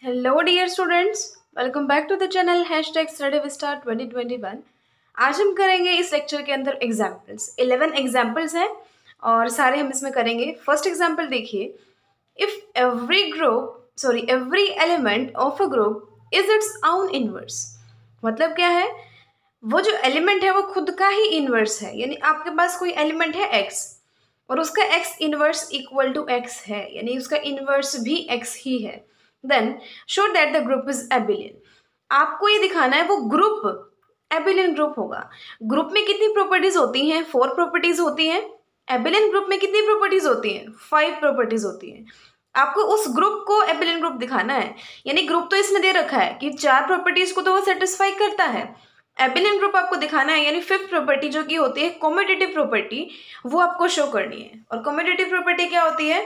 Hello dear students, welcome back to the channel hashtag study with star 2021। आज हम करेंगे इस लेक्चर के अंदर एग्जाम्पल्स। 11 एग्जाम्पल्स हैं और सारे हम इसमें करेंगे। फर्स्ट एग्जाम्पल देखिए, if every element of a group is it's own inverse. मतलब क्या है, वो जो एलिमेंट है वो खुद का ही इनवर्स है। यानी आपके पास कोई एलिमेंट है एक्स और उसका X inverse equal to X है, यानी उसका इनवर्स भी एक्स ही है। Then show that the group is abelian. आपको ये दिखाना है वो ग्रुप एबिलियन ग्रुप होगा। ग्रुप में कितनी प्रॉपर्टीज होती हैं? 4 प्रॉपर्टीज होती हैं। एबिलियन ग्रुप में कितनी प्रॉपर्टीज होती हैं? 5 प्रॉपर्टीज होती हैं। आपको उस ग्रुप को एबिलियन ग्रुप दिखाना है। यानी ग्रुप तो इसने दे रखा है कि 4 प्रॉपर्टीज को तो वो सेटिस्फाई करता है। एबिलियन ग्रुप आपको दिखाना है, यानी 5th प्रॉपर्टी जो कि होती है कॉम्यूटेटिव प्रॉपर्टी, वो आपको शो करनी है। और कॉम्यूटेटिव प्रॉपर्टी क्या होती है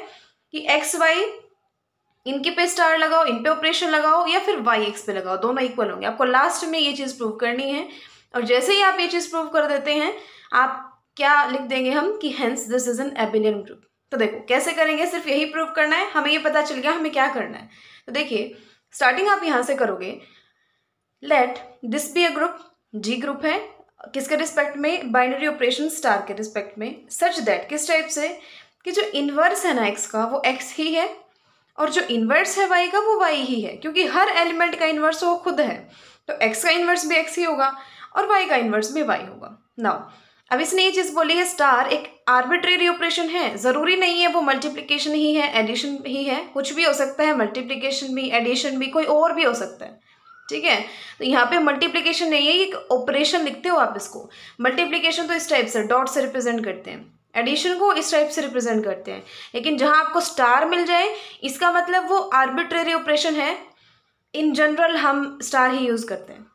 कि एक्स वाई इनके पे स्टार लगाओ, इन पे ऑपरेशन लगाओ या फिर वाई एक्स पे लगाओ, दोनों इक्वल होंगे। आपको लास्ट में ये चीज प्रूव करनी है। और जैसे ही आप ये चीज प्रूव कर देते हैं, आप क्या लिख देंगे हम कि hence this is an abelian group. तो देखो कैसे करेंगे, सिर्फ यही प्रूव करना है, हमें ये पता चल गया हमें क्या करना है। तो देखिए स्टार्टिंग आप यहां से करोगे, let this be a group, G group है किसके रिस्पेक्ट में? बाइनरी ऑपरेशन स्टार के रिस्पेक्ट में। सच दैट किस टाइप से कि जो इनवर्स है ना एक्स का वो एक्स ही है और जो इनवर्स है वाई का वो वाई ही है, क्योंकि हर एलिमेंट का इनवर्स वो खुद है। तो एक्स का इनवर्स भी एक्स ही होगा और वाई का इनवर्स भी वाई होगा। नाउ अब इसने ये चीज बोली है स्टार एक आर्बिट्रेरी ऑपरेशन है, जरूरी नहीं है वो मल्टीप्लीकेशन ही है, एडिशन ही है, कुछ भी हो सकता है, मल्टीप्लीकेशन भी, एडिशन भी, कोई और भी हो सकता है। ठीक है, तो यहाँ पे मल्टीप्लीकेशन नहीं है, ये ऑपरेशन लिखते हो आप इसको। मल्टीप्लीकेशन तो इस टाइप से डॉट से रिप्रेजेंट करते हैं, एडिशन को इस टाइप से रिप्रेजेंट करते हैं। लेकिन जहां आपको स्टार मिल जाए इसका मतलब वो आर्बिट्रेरी ऑपरेशन है। इन जनरल हम स्टार ही यूज करते हैं।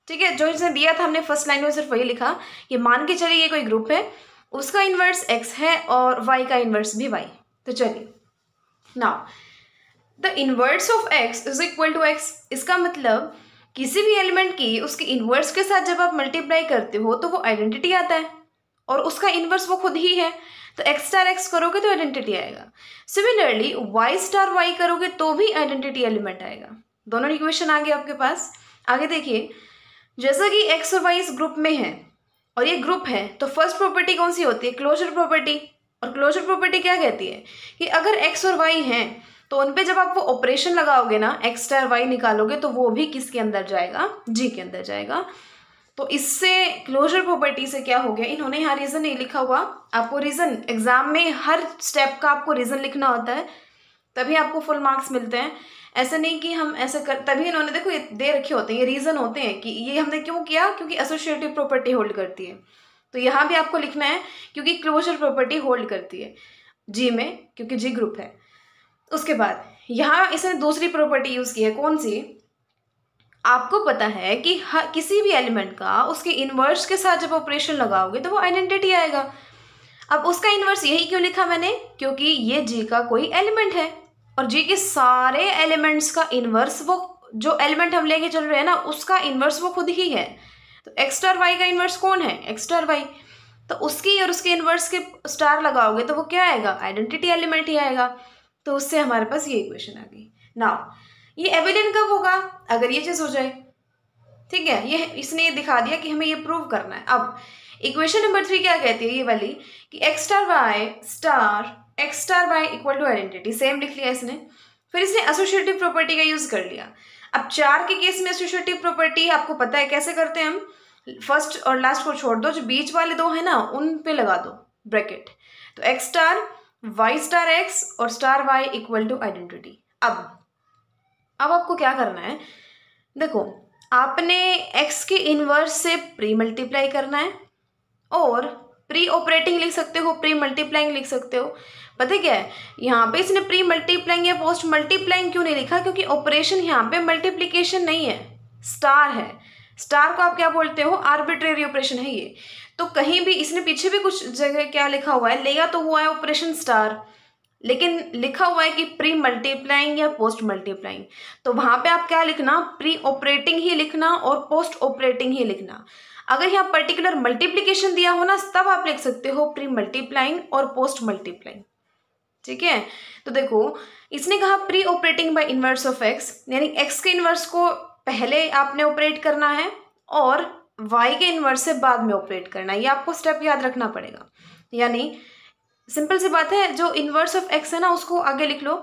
ठीक है, जो इसने दिया था हमने फर्स्ट लाइन में सिर्फ वही लिखा कि मान के चलिए ये कोई ग्रुप है, उसका इनवर्स एक्स है और वाई का इनवर्स भी वाई। तो चलिए now the inverse of X is equal to X. इसका मतलब किसी भी एलिमेंट की उसके इनवर्स के साथ जब आप मल्टीप्लाई करते हो तो वो आइडेंटिटी आता है और उसका इनवर्स वो खुद ही है। तो एक्स स्टार एक्स करोगे तो आइडेंटिटी आएगा। सिमिलरली वाई स्टार वाई करोगे तो भी आइडेंटिटी एलिमेंट आएगा। दोनों इक्वेशन आ गए आपके पास। आगे देखिए, जैसा कि एक्स और वाई इस ग्रुप में है और ये ग्रुप है, तो फर्स्ट प्रॉपर्टी कौन सी होती है? Closure property. और क्लोजर प्रॉपर्टी क्या कहती है कि अगर एक्स और वाई हैं तो उनपे जब आप वो ऑपरेशन लगाओगे ना, एक्स स्टार वाई निकालोगे, तो वो भी किसके अंदर जाएगा? जी के अंदर जाएगा। तो इससे क्लोजर प्रॉपर्टी से क्या हो गया, इन्होंने यहाँ रीजन नहीं लिखा हुआ। आपको रीजन एग्जाम में हर स्टेप का आपको रीजन लिखना होता है, तभी आपको फुल मार्क्स मिलते हैं। ऐसे नहीं कि हम ऐसे कर, तभी इन्होंने देखो ये दे रखे होते हैं, ये रीजन होते हैं कि ये हमने क्यों किया, क्योंकि एसोसिएटिव प्रॉपर्टी होल्ड करती है। तो यहाँ भी आपको लिखना है क्योंकि क्लोजर प्रॉपर्टी होल्ड करती है जी में, क्योंकि जी ग्रुप है। उसके बाद यहाँ इसने दूसरी प्रॉपर्टी यूज की है, कौन सी? आपको पता है कि किसी भी एलिमेंट का उसके इनवर्स के साथ जब ऑपरेशन लगाओगे तो वो आइडेंटिटी आएगा। अब उसका इनवर्स यही क्यों लिखा मैंने? क्योंकि ये जी का कोई एलिमेंट है और जी के सारे एलिमेंट्स का इनवर्स, वो जो एलिमेंट हम लेके चल रहे हैं ना, उसका इनवर्स वो खुद ही है। तो एक्स स्टार वाई का इनवर्स कौन है? X star Y. तो उसकी और उसके इनवर्स के स्टार लगाओगे तो वो क्या आएगा? आइडेंटिटी एलिमेंट ही आएगा। तो उससे हमारे पास ये इक्वेशन आ गई। नाउ ये एबिलियन कब होगा? अगर ये चीज हो जाए। ठीक है, ये इसने ये दिखा दिया कि हमें ये प्रूव करना है। अब इक्वेशन नंबर 3 क्या कहती है ये वाली कि X star Y equal to identity. Same लिख लिया इसने, फिर इसने एसोसिएटिव प्रॉपर्टी का यूज कर लिया। अब 4 के केस में एसोसिएटिव प्रॉपर्टी आपको पता है कैसे करते हैं हम। फर्स्ट और लास्ट को छोड़ दो, जो बीच वाले दो है ना उन पे लगा दो ब्रैकेट। तो X star Y star X और star Y equal to identity. अब आपको क्या करना है, देखो आपने x के इनवर्स से प्री मल्टीप्लाई करना है और प्री ऑपरेटिंग लिख सकते हो, प्री मल्टीप्लाइंग लिख सकते हो। पता है क्या है, यहाँ पे इसने प्री मल्टीप्लाइंग या पोस्ट मल्टीप्लाइंग क्यों नहीं लिखा? क्योंकि ऑपरेशन यहाँ पे मल्टीप्लीकेशन नहीं है, स्टार है। स्टार को आप क्या बोलते हो? आर्बिट्रेरी ऑपरेशन है ये। तो कहीं भी इसने पीछे भी कुछ जगह क्या लिखा हुआ है, लिया तो हुआ है ऑपरेशन स्टार, लेकिन लिखा हुआ है कि प्री मल्टीप्लाइंग या पोस्ट मल्टीप्लाइंग। तो वहां पे आप क्या लिखना? प्री ऑपरेटिंग ही लिखना और पोस्ट ऑपरेटिंग ही लिखना। अगर यहाँ पर्टिकुलर मल्टीप्लीकेशन दिया हो ना, तब आप लिख सकते हो प्री मल्टीप्लाइंग और पोस्ट मल्टीप्लाइंग। ठीक है। तो देखो इसने कहा pre operating by inverse of X, यानी एक्स के इनवर्स को पहले आपने ऑपरेट करना है और वाई के इनवर्स से बाद में ऑपरेट करना है। ये आपको स्टेप याद रखना पड़ेगा। यानी सिंपल सी बात है, जो इनवर्स ऑफ एक्स है ना उसको आगे लिख लो,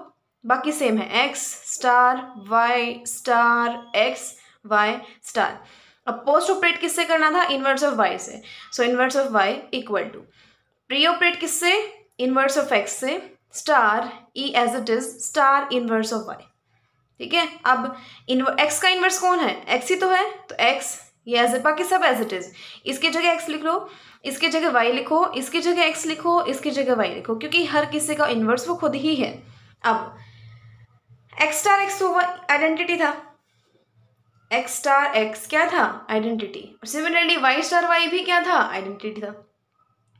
बाकी सेम है, X star Y star X Y star. अब पोस्ट ऑपरेट किससे करना था? इनवर्स ऑफ वाई से। So inverse of Y equal to pre operate किससे? इनवर्स ऑफ एक्स से, star E as it is star inverse of Y. ठीक है। अब एक्स का इनवर्स कौन है? एक्स ही तो है, तो एक्स ये एज बाकी सब एज इट इज। इसकी जगह एक्स लिख लो, इसकी जगह वाई लिखो, इसकी जगह एक्स लिखो, इसकी जगह वाई लिखो, क्योंकि हर किसी का इनवर्स वो खुद ही है। अब एक्स स्टार एक्स तो आइडेंटिटी था, एक्स स्टार एक्स क्या था? आइडेंटिटी। और सिमिलरली वाई स्टार वाई भी क्या था? आइडेंटिटी था।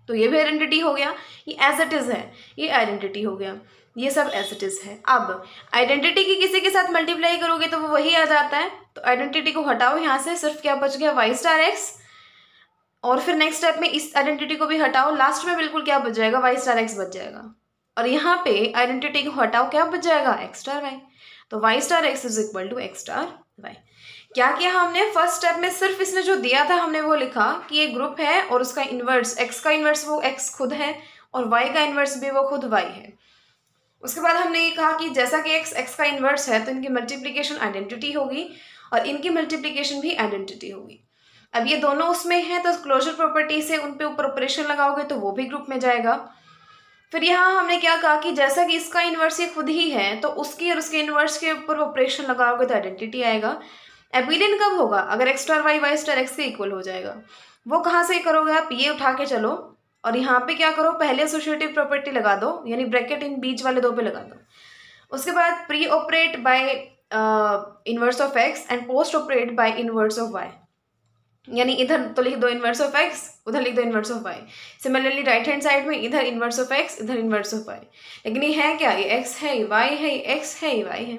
तो ये भी आइडेंटिटी हो गया, ये एज इट इज है, ये आइडेंटिटी हो गया, ये सब एज इट इज है। अब आइडेंटिटी की किसी के साथ मल्टीप्लाई करोगे तो वो वही आ जाता है, तो आइडेंटिटी को हटाओ यहाँ से, सिर्फ क्या बच गया? Y star X. और फिर नेक्स्ट स्टेप में इस आइडेंटिटी को भी हटाओ, लास्ट में बिल्कुल क्या बच जाएगा? वाई स्टार एक्स बच जाएगा। और यहाँ पे आइडेंटिटी को हटाओ, क्या बच जाएगा? X star Y. तो Y star X is equal to X star Y. क्या किया हमने? फर्स्ट स्टेप में सिर्फ इसने जो दिया था हमने वो लिखा कि ये ग्रुप है और उसका इन्वर्स, एक्स का इन्वर्स वो एक्स खुद है और वाई का इन्वर्स भी वो खुद वाई है। उसके बाद हमने ये कहा कि जैसा कि एक्स का इन्वर्स है तो इनकी मल्टीप्लिकेशन आइडेंटिटी होगी और इनकी मल्टीप्लिकेशन भी आइडेंटिटी होगी। अब ये दोनों उसमें है तो क्लोजर प्रॉपर्टी से उन पे ऊपर ऑपरेशन लगाओगे तो वो भी ग्रुप में जाएगा। फिर यहाँ हमने क्या कहा कि जैसा कि इसका इन्वर्स ये खुद ही है तो उसकी और उसके इन्वर्स के ऊपर ऑपरेशन लगाओगे तो आइडेंटिटी आएगा। एबिलियन कब होगा? अगर X star Y Y star X के इक्वल हो जाएगा। वो कहाँ से करोगे आप? ये उठा के चलो और यहाँ पे क्या करो, पहले एसोसिएटिव प्रॉपर्टी लगा दो, यानी ब्रैकेट इन बीच वाले दो पे लगा दो। उसके बाद pre operate by inverse of X and post operate by inverse of Y, यानी इधर तो लिख दो इनवर्स ऑफ एक्स, उधर लिख दो inverse of Y. Similarly right hand side में इधर इनवर्स ऑफ एक्स, इधर इनवर्स ऑफ वाई। लेकिन ये है क्या? ये एक्स है, ये वाई है, ये एक्स है, ये वाई है,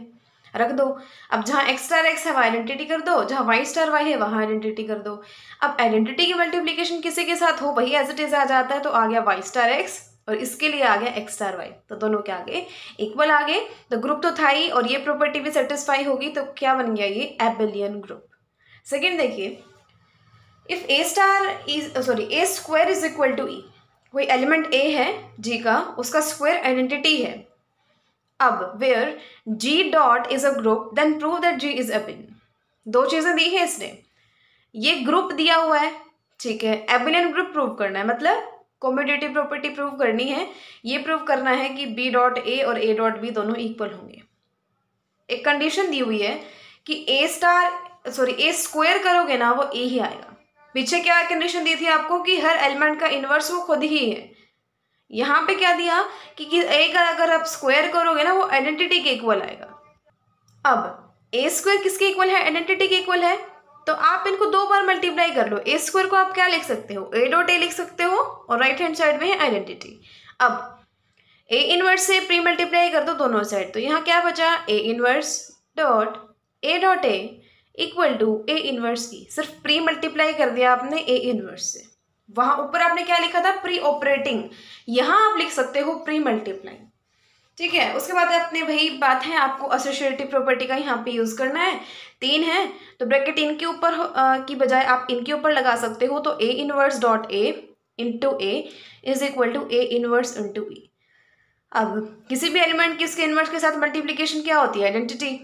रख दो। अब जहाँ एक्स स्टार एक्स है वहाँ आइडेंटिटी कर दो, जहाँ वाई स्टार वाई है वहाँ आइडेंटिटी कर दो। अब आइडेंटिटी की मल्टीप्लिकेशन किसी के साथ हो वही एज इट इज आ जाता है, तो आ गया वाई स्टार एक्स और इसके लिए आ गया एक्स स्टार वाई, तो दोनों के आगे इक्वल आ गए। तो ग्रुप तो था ही और ये प्रॉपर्टी भी सेटिस्फाई होगी, तो क्या बन गया? ये एबिलियन ग्रुप। सेकेंड देखिए, if A square is equal to E, कोई एलिमेंट ए है जी का, उसका स्क्वायर आइडेंटिटी है। अब where G dot is a group then prove that G is abelian. दो चीजें दी है इसने, ये ग्रुप दिया हुआ है, ठीक है, एबिलियन ग्रुप प्रूव करना है, मतलब कॉम्यूटेटिव प्रॉपर्टी प्रूव करनी है। ये प्रूव करना है कि बी डॉट ए और ए डॉट बी दोनों इक्वल होंगे। एक कंडीशन दी हुई है कि ए स्क्वायर करोगे ना वो ए ही आएगा। पीछे क्या कंडीशन दी थी आपको कि हर एलिमेंट का इनवर्स वो खुद ही है। यहाँ पे क्या दिया कि ए का अगर आप स्क्वायर करोगे ना वो आइडेंटिटी के इक्वल आएगा। अब ए स्क्वायर किसके इक्वल है? आइडेंटिटी के इक्वल है, तो आप इनको दो बार मल्टीप्लाई कर लो। ए स्क्वायर को आप क्या लिख सकते हो? ए डॉट ए लिख सकते हो और राइट हैंड साइड में है आइडेंटिटी। अब ए इनवर्स से प्री मल्टीप्लाई कर दो दोनों साइड, तो यहाँ क्या बचा? A inverse dot A equal to A inverse E. सिर्फ प्री मल्टीप्लाई कर दिया आपने ए इनवर्स से। वहां ऊपर आपने क्या लिखा था? प्री ऑपरेटिंग, यहाँ आप लिख सकते हो प्री मल्टीप्लाई। ठीक है। उसके बाद अपने वही बात है, आपको एसोसिएटिव प्रॉपर्टी का यहाँ पे यूज करना है। तीन है तो ब्रैकेट इनके ऊपर की बजाय आप इनके ऊपर लगा सकते हो, तो A inverse dot A into A is equal to A inverse into E. अब किसी भी एलिमेंट की इसके इनवर्स के साथ मल्टीप्लीकेशन क्या होती है? आइडेंटिटी,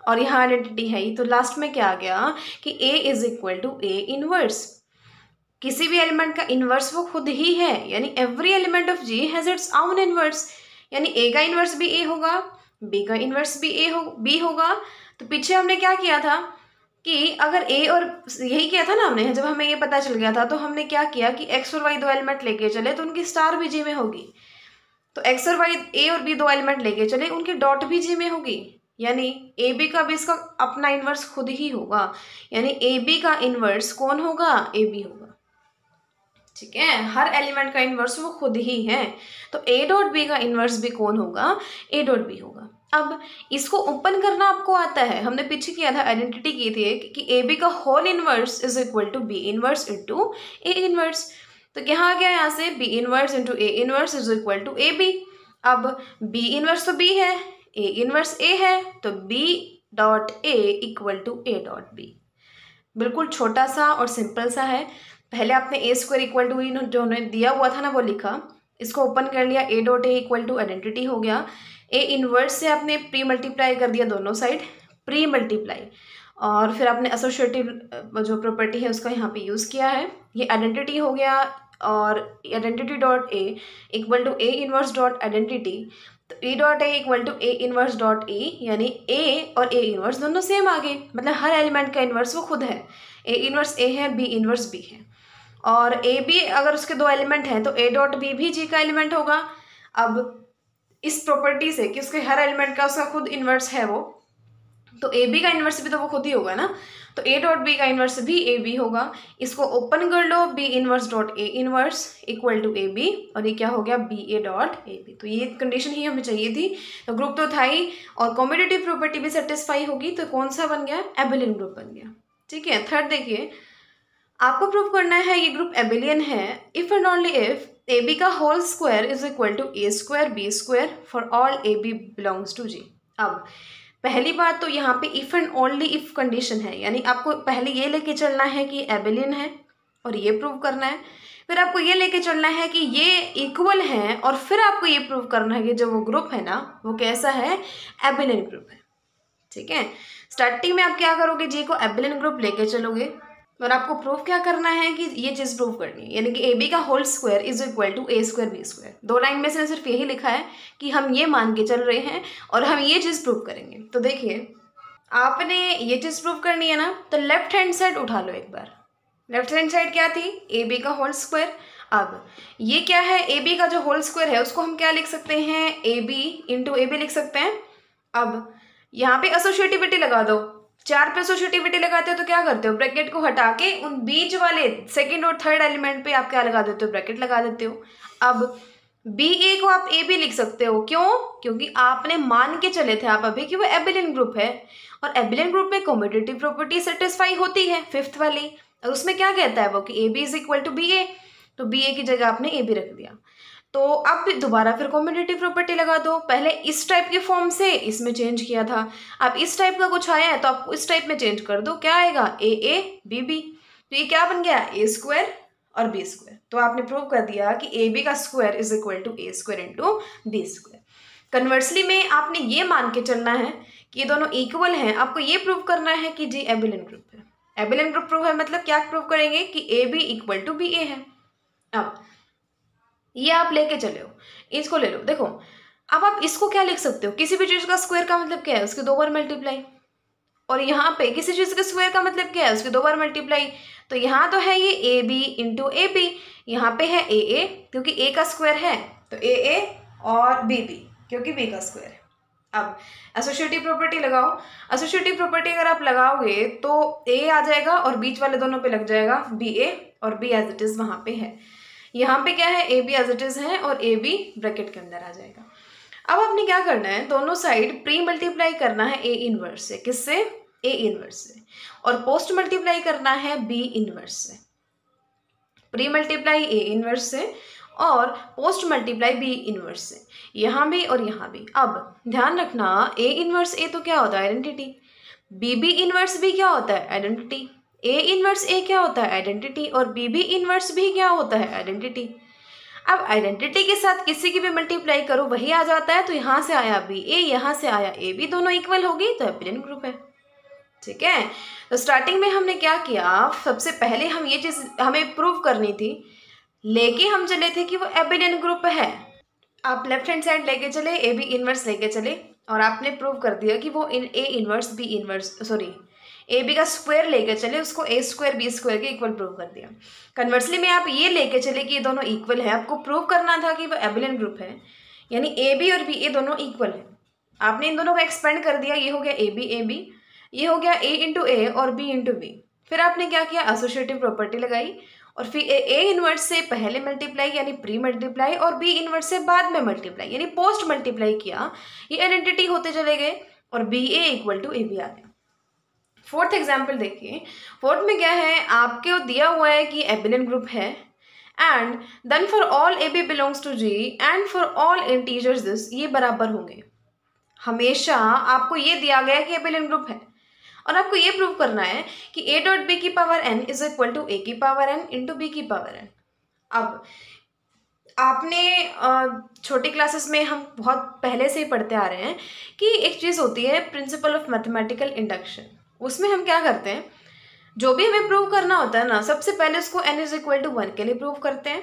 और यहाँ आइडेंटिटी है ही, तो लास्ट में क्या आ गया कि A is equal to A inverse. किसी भी एलिमेंट का इनवर्स वो खुद ही है, यानी every element of G has its own inverse, यानी ए का इनवर्स भी ए होगा, बी का इनवर्स भी बी होगा। तो पीछे हमने क्या किया था कि अगर ए और यही किया था ना हमने, जब हमें ये पता चल गया था तो हमने क्या किया कि एक्स और वाई दो एलिमेंट लेके चले तो उनकी स्टार भी जी में होगी, तो एक्स और वाई ए और बी दो एलिमेंट लेके चले उनकी डॉट भी जी में होगी, यानी ए बी का भी इसका अपना इनवर्स खुद ही होगा, यानी ए बी का इनवर्स कौन होगा? ए बी होगा। ठीक है, हर एलिमेंट का इनवर्स वो खुद ही है, तो ए डॉट बी का इनवर्स भी कौन होगा? ए डॉट बी होगा। अब इसको ओपन करना आपको आता है, हमने पीछे किया था, आइडेंटिटी की थी कि ए बी का whole inverse is equal to B inverse into A inverse. तो क्या आ गया यहाँ से? B inverse into A inverse is equal to A B. अब बी इनवर्स तो बी है, ए इनवर्स ए है, तो B dot A equal to A dot B. बिल्कुल छोटा सा और सिंपल सा है। पहले आपने ए स्क्वायर इक्वल टू जो उन्होंने दिया हुआ था ना वो लिखा, इसको ओपन कर लिया, A dot A equal to identity हो गया। ए इनवर्स से आपने प्री मल्टीप्लाई कर दिया दोनों साइड, प्री मल्टीप्लाई, और फिर आपने एसोसिएटिव जो प्रॉपर्टी है उसका यहाँ पे यूज़ किया है, ये आइडेंटिटी हो गया। और identity dot A equal to A inverse dot identity, तो A dot A equal to A inverse dot A, यानी ए और ए इनवर्स दोनों सेम आ गए, मतलब हर एलिमेंट का इनवर्स वो खुद है। ए इनवर्स ए है, बी इनवर्स बी है, और ए बी अगर उसके दो एलिमेंट हैं तो ए डॉट बी भी जी का एलिमेंट होगा। अब इस प्रॉपर्टी से कि उसके हर एलिमेंट का उसका खुद इन्वर्स है वो, तो ए बी का इन्वर्स भी तो वो खुद ही होगा ना, तो ए डॉट बी का इन्वर्स भी ए बी होगा। इसको ओपन कर लो, B inverse dot A inverse equal to A B, और ये क्या हो गया, B A dot A B. तो ये कंडीशन ही हमें चाहिए थी, तो ग्रुप तो था ही और कॉम्यूटेटिव प्रॉपर्टी भी सेटिस्फाई होगी, तो कौन सा बन गया, एबिलियन ग्रुप बन गया। ठीक है, थर्ड देखिए, आपको प्रूव करना है ये ग्रुप एबिलियन है if and only if A B का whole square is equal to A square B square for all A B belongs to G. अब पहली बात तो यहाँ पे if and only if condition है, यानी आपको पहले ये लेके चलना है कि एबिलियन है और ये प्रूव करना है, फिर आपको ये लेके चलना है कि ये इक्वल है, और फिर आपको ये प्रूव करना है कि जो वो ग्रुप है ना वो कैसा है, एबिलियन ग्रुप है। ठीक है, स्टार्टिंग में आप क्या करोगे, जी को एबिलियन ग्रुप लेके चलोगे, और आपको प्रूफ क्या करना है कि ये चीज़ प्रूफ करनी है, यानी कि ए बी का whole square is equal to A square B square. दो लाइन में से सिर्फ यही लिखा है कि हम ये मान के चल रहे हैं और हम ये चीज़ प्रूफ करेंगे। तो देखिए, आपने ये चीज़ प्रूफ करनी है ना, तो लेफ्ट हैंड साइड उठा लो एक बार। लेफ्ट हैंड साइड क्या थी, ए बी का होल स्क्वायर। अब ये क्या है, ए बी का जो होल स्क्वायर है उसको हम क्या लिख सकते हैं, A B into A B लिख सकते हैं। अब यहाँ पे एसोसिएटिविटी लगा दो, 4 पे एसोसिएटिविटी लगाते हो तो क्या करते हो, ब्रैकेट को हटा के उन बीच वाले सेकंड और थर्ड एलिमेंट पे आप क्या लगा देते हो, ब्रैकेट लगा देते हो। अब बी ए को आप ए भी लिख सकते हो, क्यों, क्योंकि आपने मान के चले थे आप अभी कि वो एबिलियन ग्रुप है, और एबिलियन ग्रुप में कम्यूटेटिव प्रॉपर्टी सेटिस्फाई होती है, फिफ्थ वाली, और उसमें क्या कहता है वो कि A B is equal to B A, तो बी ए की जगह आपने ए बी रख दिया। तो अब दोबारा फिर कॉम्यूटेटिव प्रॉपर्टी लगा दो, पहले इस टाइप के फॉर्म से इसमें चेंज किया था, अब इस टाइप का कुछ आया है तो आप इस टाइप में चेंज कर दो, क्या आएगा, ए ए बी बी, तो ये क्या बन गया, ए स्क्वायर और बी स्क्वायर। तो आपने प्रूव कर दिया कि ए बी का square is equal to A square into B square. Conversely में आपने ये मान के चलना है कि ये दोनों इक्वल हैं, आपको ये प्रूव करना है कि जी एबिलियन ग्रुप है। एबिलियन ग्रुप प्रूव है मतलब क्या प्रूव करेंगे कि A B equal to B A है। अब ये आप लेके चले हो, इसको ले लो, देखो अब आप इसको क्या लिख सकते हो, किसी भी चीज़ का स्क्वायर का मतलब क्या है, उसके 2 बार मल्टीप्लाई, और यहाँ पे किसी चीज़ के स्क्वायर का मतलब क्या है, उसके 2 बार मल्टीप्लाई। तो यहाँ तो है ये A B into A B, यहाँ पे है ए क्योंकि ए का स्क्वायर है, तो ए और बी क्योंकि बी का स्क्वायर है। अब एसोसिएटिव प्रॉपर्टी लगाओ, एसोसिएटिव प्रॉपर्टी अगर आप लगाओगे तो ए आ जाएगा और बीच वाले दोनों पे लग जाएगा बी ए, और बी एज इट इज़ वहाँ पे है, यहाँ पे क्या है, A B as it is है और ए बी ब्रैकेट के अंदर आ जाएगा। अब आपने क्या करना है, दोनों साइड प्री मल्टीप्लाई करना है ए इनवर्स से, किससे, ए इनवर्स से, और पोस्ट मल्टीप्लाई करना है बी इनवर्स से। प्री मल्टीप्लाई ए इनवर्स से और पोस्ट मल्टीप्लाई बी इनवर्स से, यहाँ भी और यहाँ भी। अब ध्यान रखना, ए इनवर्स ए तो क्या होता है, आइडेंटिटी, बी इनवर्स भी क्या होता है, आइडेंटिटी, ए इनवर्स ए क्या होता है, आइडेंटिटी, और बी इनवर्स भी क्या होता है, आइडेंटिटी। अब आइडेंटिटी के साथ किसी की भी मल्टीप्लाई करो वही आ जाता है, तो यहाँ से आया बी ए, यहाँ से आया ए बी, दोनों इक्वल होगी तो एबिलियन ग्रुप है। ठीक है, तो स्टार्टिंग में हमने क्या किया, सबसे पहले हम ये चीज़ हमें प्रूव करनी थी, लेके हम चले थे कि वो एबिलियन ग्रुप है। आप लेफ्ट हैंड साइड लेके चले, ए बी इनवर्स लेके चले, और आपने प्रूव कर दिया कि वो A inverse B inverse sorry A B का स्क्वायर लेके चले, उसको ए स्क्वायर बी स्क्वायर के इक्वल प्रूव कर दिया। कन्वर्सली में आप ये लेके चले कि ये दोनों इक्वल है, आपको प्रूव करना था कि वो एबिलियन ग्रुप है, यानी ए बी और बी ए दोनों इक्वल है। आपने इन दोनों को एक्सपेंड कर दिया, ये हो गया ए बी, ये हो गया ए इंटू ए और बी इंटू बी। फिर आपने क्या किया, एसोसिएटिव प्रॉपर्टी लगाई, और फिर ए इनवर्स से पहले मल्टीप्लाई यानी प्री मल्टीप्लाई, और बी इनवर्स से बाद में मल्टीप्लाई यानी पोस्ट मल्टीप्लाई किया, ये आइडेंटिटी होते चले गए, और B A equal to A B आ गया। फोर्थ एग्जाम्पल देखिए, फोर्थ में क्या है, आपको दिया हुआ है कि एबिलियन ग्रुप है, and then for all A B belongs to G and for all integers this, ये बराबर होंगे। हमेशा आपको ये दिया गया है कि एबिलियन ग्रुप है और आपको ये प्रूव करना है कि ए डॉट बी की power N is equal to A की पावर एन इंटू बी की पावर एन। अब आपने छोटी क्लासेस में हम बहुत पहले से ही पढ़ते आ रहे हैं कि एक चीज़ होती है प्रिंसिपल ऑफ मैथमेटिकल इंडक्शन। उसमें हम क्या करते हैं, जो भी हमें प्रूव करना होता है ना, सबसे पहले उसको n इज इक्वल टू 1 के लिए प्रूव करते हैं।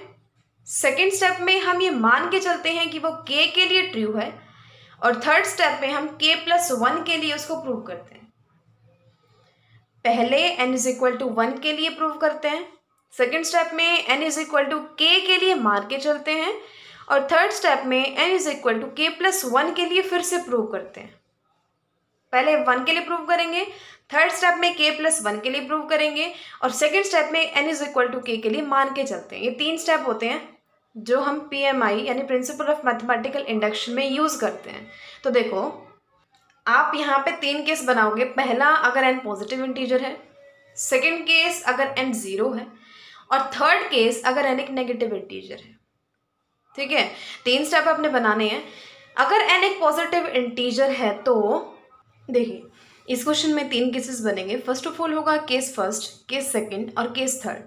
सेकेंड स्टेप में हम ये मान के चलते हैं कि वो k के लिए ट्रू है, और थर्ड स्टेप में हम k प्लस 1 के लिए उसको प्रूव करते हैं। पहले n इज इक्वल टू 1 के लिए प्रूव करते हैं, सेकेंड स्टेप में n is equal to k के लिए मान के चलते हैं, और थर्ड स्टेप में n is equal to k plus 1 के लिए फिर से प्रूव करते हैं। पहले 1 के लिए प्रूव करेंगे, थर्ड स्टेप में k प्लस 1 के लिए प्रूव करेंगे, और सेकेंड स्टेप में n is equal to k के लिए मान के चलते हैं। ये 3 स्टेप होते हैं जो हम PMI यानी प्रिंसिपल ऑफ मैथमेटिकल इंडक्शन में यूज़ करते हैं। तो देखो, आप यहाँ पे 3 केस बनाओगे। पहला, अगर n पॉजिटिव इंटीजर है, सेकेंड केस अगर n 0 है, और थर्ड केस अगर n एक नेगेटिव इंटीजर है। ठीक है, 3 स्टेप आपने बनाने हैं। अगर n एक पॉजिटिव इंटीजर है तो देखिए, इस क्वेश्चन में 3 केसेस बनेंगे। फर्स्ट ऑफ ऑल होगा केस फर्स्ट, केस सेकंड और केस थर्ड।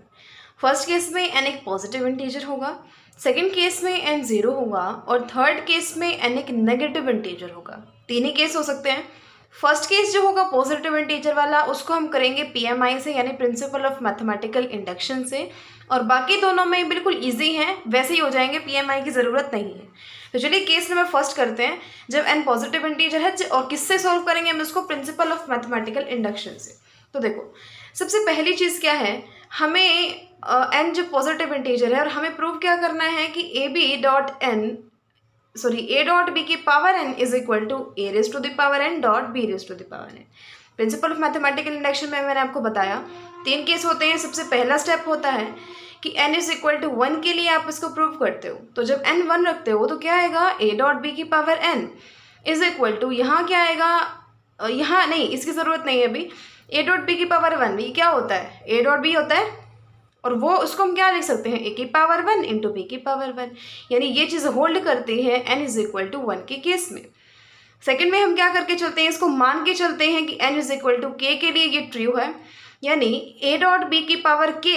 फर्स्ट केस में n एक पॉजिटिव इंटीजर होगा, सेकंड केस में n 0 होगा, और थर्ड केस में n एक नेगेटिव इंटीजर होगा। 3 ही केस हो सकते हैं। फर्स्ट केस जो होगा पॉजिटिव इंटीजर वाला, उसको हम करेंगे PMI से यानी प्रिंसिपल ऑफ मैथमेटिकल इंडक्शन से, और बाकी दोनों में बिल्कुल इजी हैं, वैसे ही हो जाएंगे, PMI की ज़रूरत नहीं है। तो चलिए केस नंबर फर्स्ट करते हैं, जब n पॉजिटिव इंटीजर है, और किससे सॉल्व करेंगे हम इसको, प्रिंसिपल ऑफ मैथमेटिकल इंडक्शन से। तो देखो, सबसे पहली चीज़ क्या है, हमें n जो पॉजिटिव इंटीजर है और हमें प्रूव क्या करना है कि a डॉट बी की power n is equal to a raise to the power n dot b raise to the power n। Principle of mathematical induction में मैंने आपको बताया 3 केस होते हैं। सबसे पहला स्टेप होता है कि n इज इक्वल टू 1 के लिए आप इसको प्रूव करते हो। तो जब n 1 रखते हो तो क्या आएगा, a डॉट बी की power n is equal to, यहाँ क्या आएगा, यहाँ नहीं, इसकी ज़रूरत नहीं है अभी, a डॉट बी की पावर 1, ये क्या होता है, a डॉट बी होता है, और वो उसको हम क्या लिख सकते हैं, a की पावर 1 इंटू बी की पावर 1, यानी ये चीज़ होल्ड करती है n इज इक्वल टू 1 के केस में। सेकंड में हम क्या करके चलते हैं, इसको मान के चलते हैं कि n is equal to k के लिए ये ट्रू है, यानी a डॉट बी की power k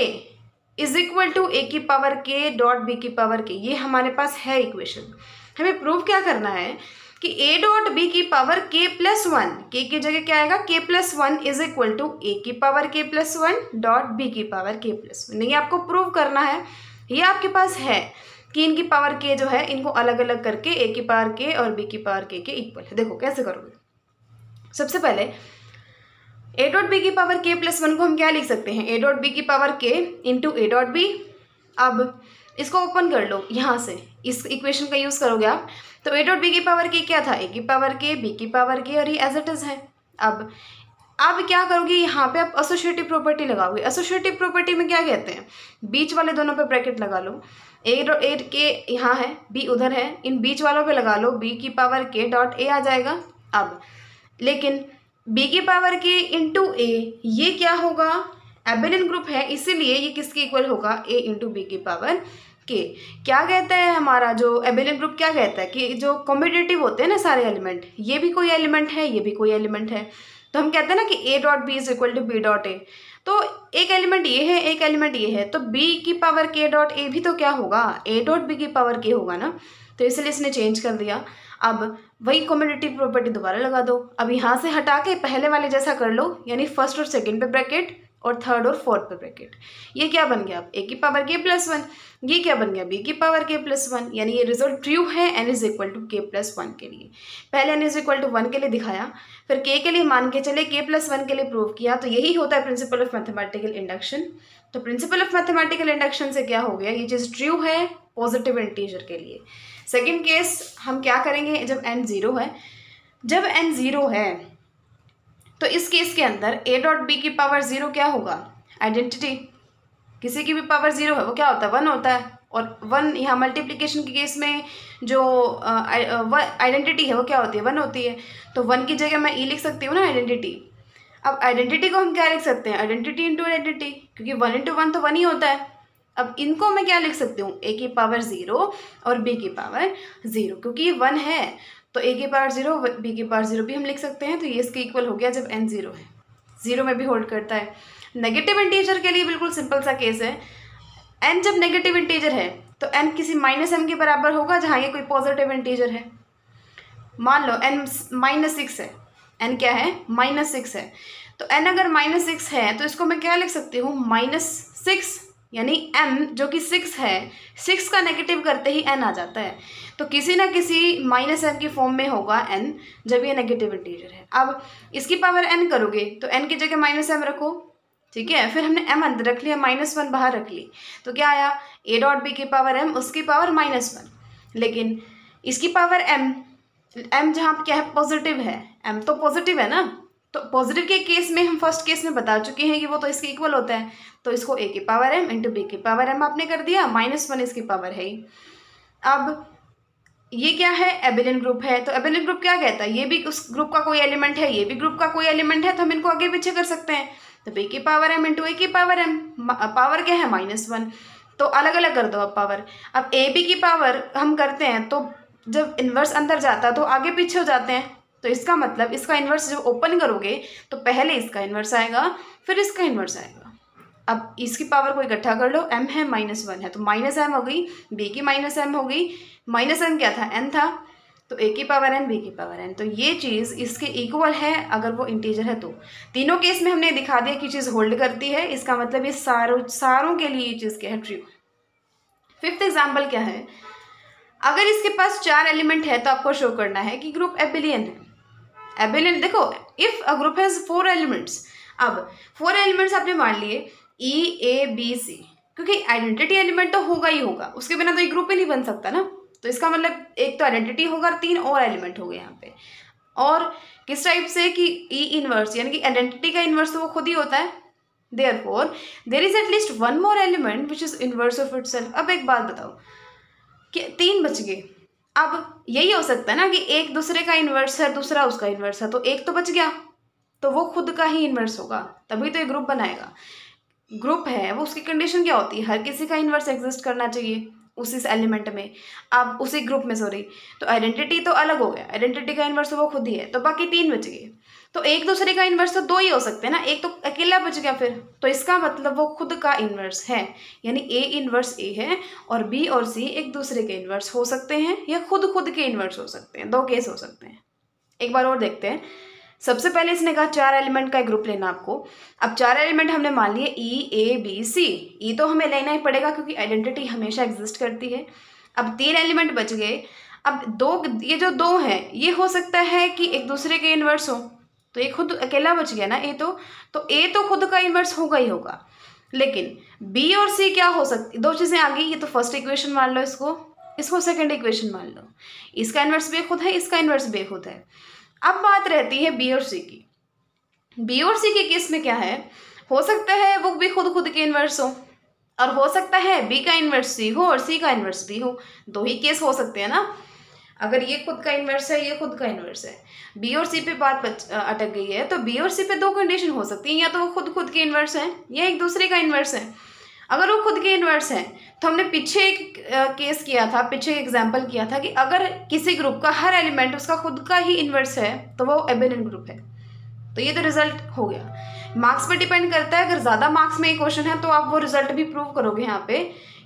is equal to a की पावर k डॉट b की पावर k। ये हमारे पास है इक्वेशन। हमें प्रूव क्या करना है कि a डॉट b की पावर k प्लस 1, k की जगह क्या आएगा, k plus 1 is equal to a की power k plus 1 dot b की पावर k प्लस 1। ये आपको प्रूव करना है, ये आपके पास है कि इनकी पावर k जो है, इनको अलग अलग करके a की पावर k और b की पावर k के इक्वल है। देखो कैसे करोगे। सबसे पहले a डॉट b की पावर k प्लस 1 को हम क्या लिख सकते हैं, a डॉट b की power k into a dot b। अब इसको ओपन कर लो, यहाँ से इस इक्वेशन का यूज़ करोगे आप, तो a डॉट बी की पावर k क्या था, a की पावर k, b की पावर k, और ये एज इट इज़ है। अब आप क्या करोगे, यहाँ पे आप एसोसिएटिव प्रॉपर्टी लगाओगे। एसोसिएटिव प्रॉपर्टी में क्या कहते हैं, बीच वाले दोनों पे ब्रैकेट लगा लो, a k यहाँ है, b उधर है, इन बीच वालों पे लगा लो, b की पावर k डॉट a आ जाएगा। अब लेकिन b की पावर k इंटू a, ये क्या होगा, एबिलियन ग्रुप है, इसीलिए ये किसके इक्वल होगा, a इंटू बी की पावर k। क्या कहता है हमारा जो एबिलियन ग्रुप, क्या कहता है कि जो कॉम्पिटिटिव होते हैं ना सारे एलिमेंट, ये भी कोई एलिमेंट है, ये भी कोई एलिमेंट है, तो हम कहते हैं ना कि a dot b is equal to b dot a. तो एक एलिमेंट ये है, एक एलिमेंट ये है, तो b की पावर k डॉट ए भी तो क्या होगा, a डॉट बी की पावर k होगा ना, तो इसलिए इसने चेंज कर दिया। अब वही कॉम्पिटिटिव प्रॉपर्टी दोबारा लगा दो। अब यहाँ से हटा के पहले वाले जैसा कर लो, यानी फर्स्ट और सेकंड पे ब्रैकेट और थर्ड और फोर्थ पे ब्रैकेट। ये क्या बन गया, a की पावर k प्लस 1, ये क्या बन गया, b की पावर k प्लस 1, यानी ये रिजल्ट ट्रू है n is equal to k plus 1 के लिए। पहले n इज इक्वल टू 1 के लिए दिखाया, फिर k के लिए मान के चले, k प्लस 1 के लिए प्रूव किया। तो यही होता है प्रिंसिपल ऑफ मैथमेटिकल इंडक्शन। तो प्रिंसिपल ऑफ मैथमेटिकल इंडक्शन से क्या हो गया, ये चीज़ ट्रू है पॉजिटिव इंटीजर के लिए। सेकेंड केस हम क्या करेंगे, जब n 0 है, जब n 0 है तो इस केस के अंदर a डॉट बी की पावर 0 क्या होगा, आइडेंटिटी। किसी की भी पावर 0 है वो क्या होता है, 1 होता है, और 1 यहाँ मल्टीप्लिकेशन के केस में जो आइडेंटिटी है वो क्या होती है, 1 होती है। तो 1 की जगह मैं e लिख सकती हूँ ना, आइडेंटिटी। अब आइडेंटिटी को हम क्या लिख सकते हैं, आइडेंटिटी इंटू आइडेंटिटी, क्योंकि 1 इंटू 1 तो 1 ही होता है। अब इनको मैं क्या लिख सकती हूँ, a की पावर 0 और b की पावर 0, क्योंकि ये 1 है तो a की पावर 0 b की पावर 0 भी हम लिख सकते हैं। तो ये इसके इक्वल हो गया जब n 0 है, 0 में भी होल्ड करता है। नेगेटिव इंटीजर के लिए बिल्कुल सिंपल सा केस है, n जब नेगेटिव इंटीजर है तो n किसी -m के बराबर होगा जहाँ ये कोई पॉजिटिव इंटीजर है। मान लो n -6 है, n क्या है, -6 है, तो n अगर -6 है तो इसको मैं क्या लिख सकती हूँ, -6, यानी m जो कि 6 है, 6 का नेगेटिव करते ही n आ जाता है, तो किसी ना किसी -m की फॉर्म में होगा n जब ये नेगेटिव इंटीजर है। अब इसकी पावर n करोगे तो n की जगह -m रखो, ठीक है, फिर हमने m अंदर रख लिया, -1 बाहर रख ली, तो क्या आया, a डॉट b की पावर m उसकी पावर -1, लेकिन इसकी पावर m जहाँ पे क्या है, पॉजिटिव है, m तो पॉजिटिव है ना, तो पॉजिटिव के केस में हम फर्स्ट केस में बता चुके हैं कि वो तो इसके इक्वल होता है, तो इसको a की पावर m इंटू b की पावर m आपने कर दिया, -1 इसकी पावर है ही। अब ये क्या है, एबिलियन ग्रुप है, तो एबिलियन ग्रुप क्या कहता है, ये भी उस ग्रुप का कोई एलिमेंट है, ये भी ग्रुप का कोई एलिमेंट है, तो हम इनको आगे पीछे कर सकते हैं, तो b की पावर m इंटू a की पावर m, पावर क्या है, -1, तो अलग अलग कर दो अब पावर। अब a b की पावर हम करते हैं तो जब इन्वर्स अंदर जाता है तो आगे पीछे हो जाते हैं, तो इसका मतलब इसका इन्वर्स जब ओपन करोगे तो पहले इसका इन्वर्स आएगा फिर इसका इन्वर्स आएगा। अब इसकी पावर को इकट्ठा कर लो, m है -1 है तो -m हो गई, b की -m हो गई, -m क्या था, n था, तो a की पावर n b की पावर n, तो ये चीज़ इसके इक्वल है अगर वो इंटीजर है तो। तीनों केस में हमने दिखा दिया कि चीज़ होल्ड करती है, इसका मतलब ये सारों के लिए ये चीज़ क्या है, ट्रू। फिफ्थ एग्जाम्पल क्या है, अगर इसके पास 4 एलिमेंट है तो आपको शो करना है कि ग्रुप एबिलियन है। एबिलियन देखो, if a group has 4 elements, अब 4 एलिमेंट्स आपने मान लिए E A B C, क्योंकि आइडेंटिटी एलिमेंट तो होगा ही होगा, उसके बिना तो एक ग्रुप ही नहीं बन सकता ना, तो इसका मतलब एक तो आइडेंटिटी होगा और 3 और एलिमेंट हो गए यहाँ पे। और किस टाइप से कि ई इनवर्स, यानी कि आइडेंटिटी का इनवर्स तो वो खुद ही होता है, therefore there is at least one more element which is inverse of itself. अब एक बात बताओ कि 3 बच गए, अब यही हो सकता है ना कि एक दूसरे का इन्वर्स है दूसरा उसका इन्वर्स है, तो एक तो बच गया, तो वो खुद का ही इन्वर्स होगा, तभी तो ये ग्रुप बनाएगा। ग्रुप है वो, उसकी कंडीशन क्या होती है, हर किसी का इन्वर्स एग्जिस्ट करना चाहिए उसी एलिमेंट में, अब उसी ग्रुप में, सॉरी, तो आइडेंटिटी तो अलग हो गया, आइडेंटिटी का इन्वर्स तो वो खुद ही है, तो बाकी 3 बच गए, तो एक दूसरे का इन्वर्स तो 2 ही हो सकते हैं ना, एक तो अकेला बच गया फिर, तो इसका मतलब वो खुद का इन्वर्स है, यानी ए इन्वर्स ए है और बी और सी एक दूसरे के इन्वर्स हो सकते हैं या खुद के इन्वर्स हो सकते हैं, 2 केस हो सकते हैं। एक बार और देखते हैं। सबसे पहले इसने कहा 4 एलिमेंट का ग्रुप लेना आपको, अब 4 एलिमेंट हमने मान लिए E A B C, ई तो हमें लेना ही पड़ेगा क्योंकि आइडेंटिटी हमेशा एग्जिस्ट करती है। अब 3 एलिमेंट बच गए, अब 2, ये जो 2 हैं ये हो सकता है कि एक दूसरे के इन्वर्स हो, तो ये खुद अकेला बच गया ना ए, तो ए तो खुद का इन्वर्स होगा ही होगा, लेकिन बी और सी क्या हो सकती, 2 चीज़ें आ गई, ये तो फर्स्ट इक्वेशन मान लो, इसको सेकंड इक्वेशन मान लो, इसका इन्वर्स बे खुद है, इसका इन्वर्स बे खुद है। अब बात रहती है बी और सी की। बी और सी के केस में क्या है, हो सकता है वो भी खुद के इन्वर्स हो, और हो सकता है बी का इन्वर्स सी हो और सी का इन्वर्स बी हो, 2 ही केस हो सकते हैं ना, अगर ये खुद का इन्वर्स है ये खुद का इन्वर्स है, बी और सी पे बात अटक गई है, तो बी और सी पे 2 कंडीशन हो सकती है, या तो वो खुद के इन्वर्स हैं या एक दूसरे का इन्वर्स है। अगर वो खुद के इन्वर्स हैं तो हमने पीछे एक केस किया था, पीछे एक एग्जाम्पल किया था कि अगर किसी ग्रुप का हर एलिमेंट उसका खुद का ही इन्वर्स है तो वो एबिलियन ग्रुप है, तो ये तो रिजल्ट हो गया। मार्क्स पर डिपेंड करता है, अगर ज़्यादा मार्क्स में एक क्वेश्चन है तो आप वो रिजल्ट भी प्रूव करोगे यहाँ पे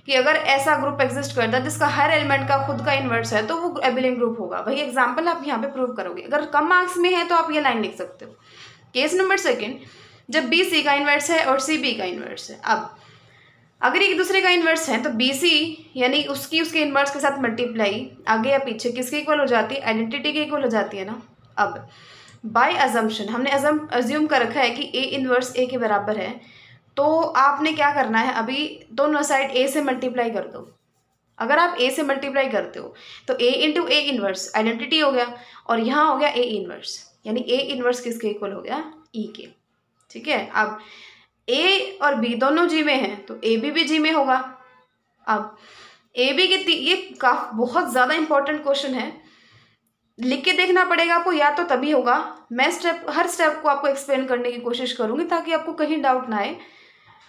कि अगर ऐसा ग्रुप एग्जिस्ट करता है जिसका हर एलिमेंट का खुद का इन्वर्स है तो वो एबिलियन ग्रुप होगा, वही एग्जाम्पल आप यहाँ पे प्रूव करोगे। अगर कम मार्क्स में है तो आप ये लाइन लिख सकते हो। केस नंबर 2, जब बी सी का इन्वर्स है और सी बी का इन्वर्स है। अब अगर एक दूसरे का इन्वर्स है तो बी सी यानी उसके इन्वर्स के साथ मल्टीप्लाई आगे या पीछे किसके इक्वल हो जाती है, आइडेंटिटी के इक्वल हो जाती है ना। अब बाय अजम्पशन हमने अज्यूम कर रखा है कि ए इन्वर्स ए के बराबर है, तो आपने क्या करना है, अभी दोनों साइड ए से मल्टीप्लाई कर दो। अगर आप ए से मल्टीप्लाई करते हो तो ए इंटू ए इन्वर्स आइडेंटिटी हो गया, और यहाँ हो गया ए इन्वर्स, यानी ए इन्वर्स किसके इक्वल हो गया, ई के, ठीक है। अब ए और बी दोनों जी में हैं तो ए भी जी में होगा। अब ए बी के ये बहुत ज़्यादा इंपॉर्टेंट क्वेश्चन है, लिख के देखना पड़ेगा आपको, या तो तभी होगा। मैं हर स्टेप को आपको एक्सप्लेन करने की कोशिश करूँगी ताकि आपको कहीं डाउट ना आए।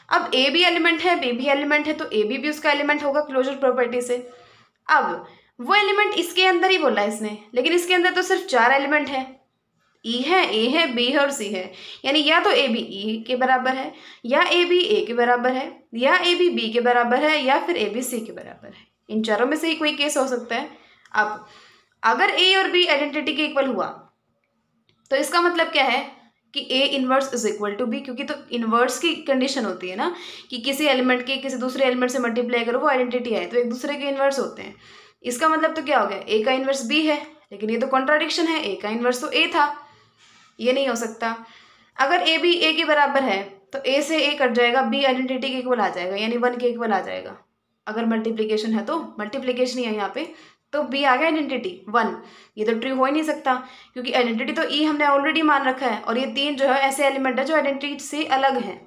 अब ए भी एलिमेंट है, बी भी एलिमेंट है, तो ए भी उसका एलिमेंट होगा क्लोजर प्रॉपर्टी से। अब वो एलिमेंट इसके अंदर ही बोला है इसने, लेकिन इसके अंदर तो सिर्फ 4 एलिमेंट है, ई है, ए है, बी है और सी है। यानी या तो ए बी ई के बराबर है, या ए बी ए के बराबर है, या ए बी बी के बराबर है, या फिर ए बी सी के बराबर है। इन चारों में से ही कोई केस हो सकता है। अब अगर ए और बी आइडेंटिटी के इक्वल हुआ तो इसका मतलब क्या है कि a inverse is equal to b, क्योंकि तो इनवर्स की कंडीशन होती है ना कि किसी एलिमेंट के किसी दूसरे एलिमेंट से मल्टीप्लाई करो वो आइडेंटिटी आए, तो एक दूसरे के इनवर्स होते हैं। इसका मतलब तो क्या हो गया, ए का इनवर्स बी है, लेकिन ये तो कॉन्ट्राडिक्शन है, ए का इनवर्स तो ए था, ये नहीं हो सकता। अगर ए बी ए के बराबर है तो ए से ए कट जाएगा, बी आइडेंटिटी के इक्वल आ जाएगा, यानी 1 के इक्वल आ जाएगा। अगर मल्टीप्लिकेशन है तो मल्टीप्लिकेशन ही है यहाँ पे, तो बी आ गया आइडेंटिटी 1। ये तो ट्रू हो ही नहीं सकता, क्योंकि आइडेंटिटी तो ई हमने ऑलरेडी मान रखा है, और ये 3 जो है ऐसे एलिमेंट है जो आइडेंटिटी से अलग हैं,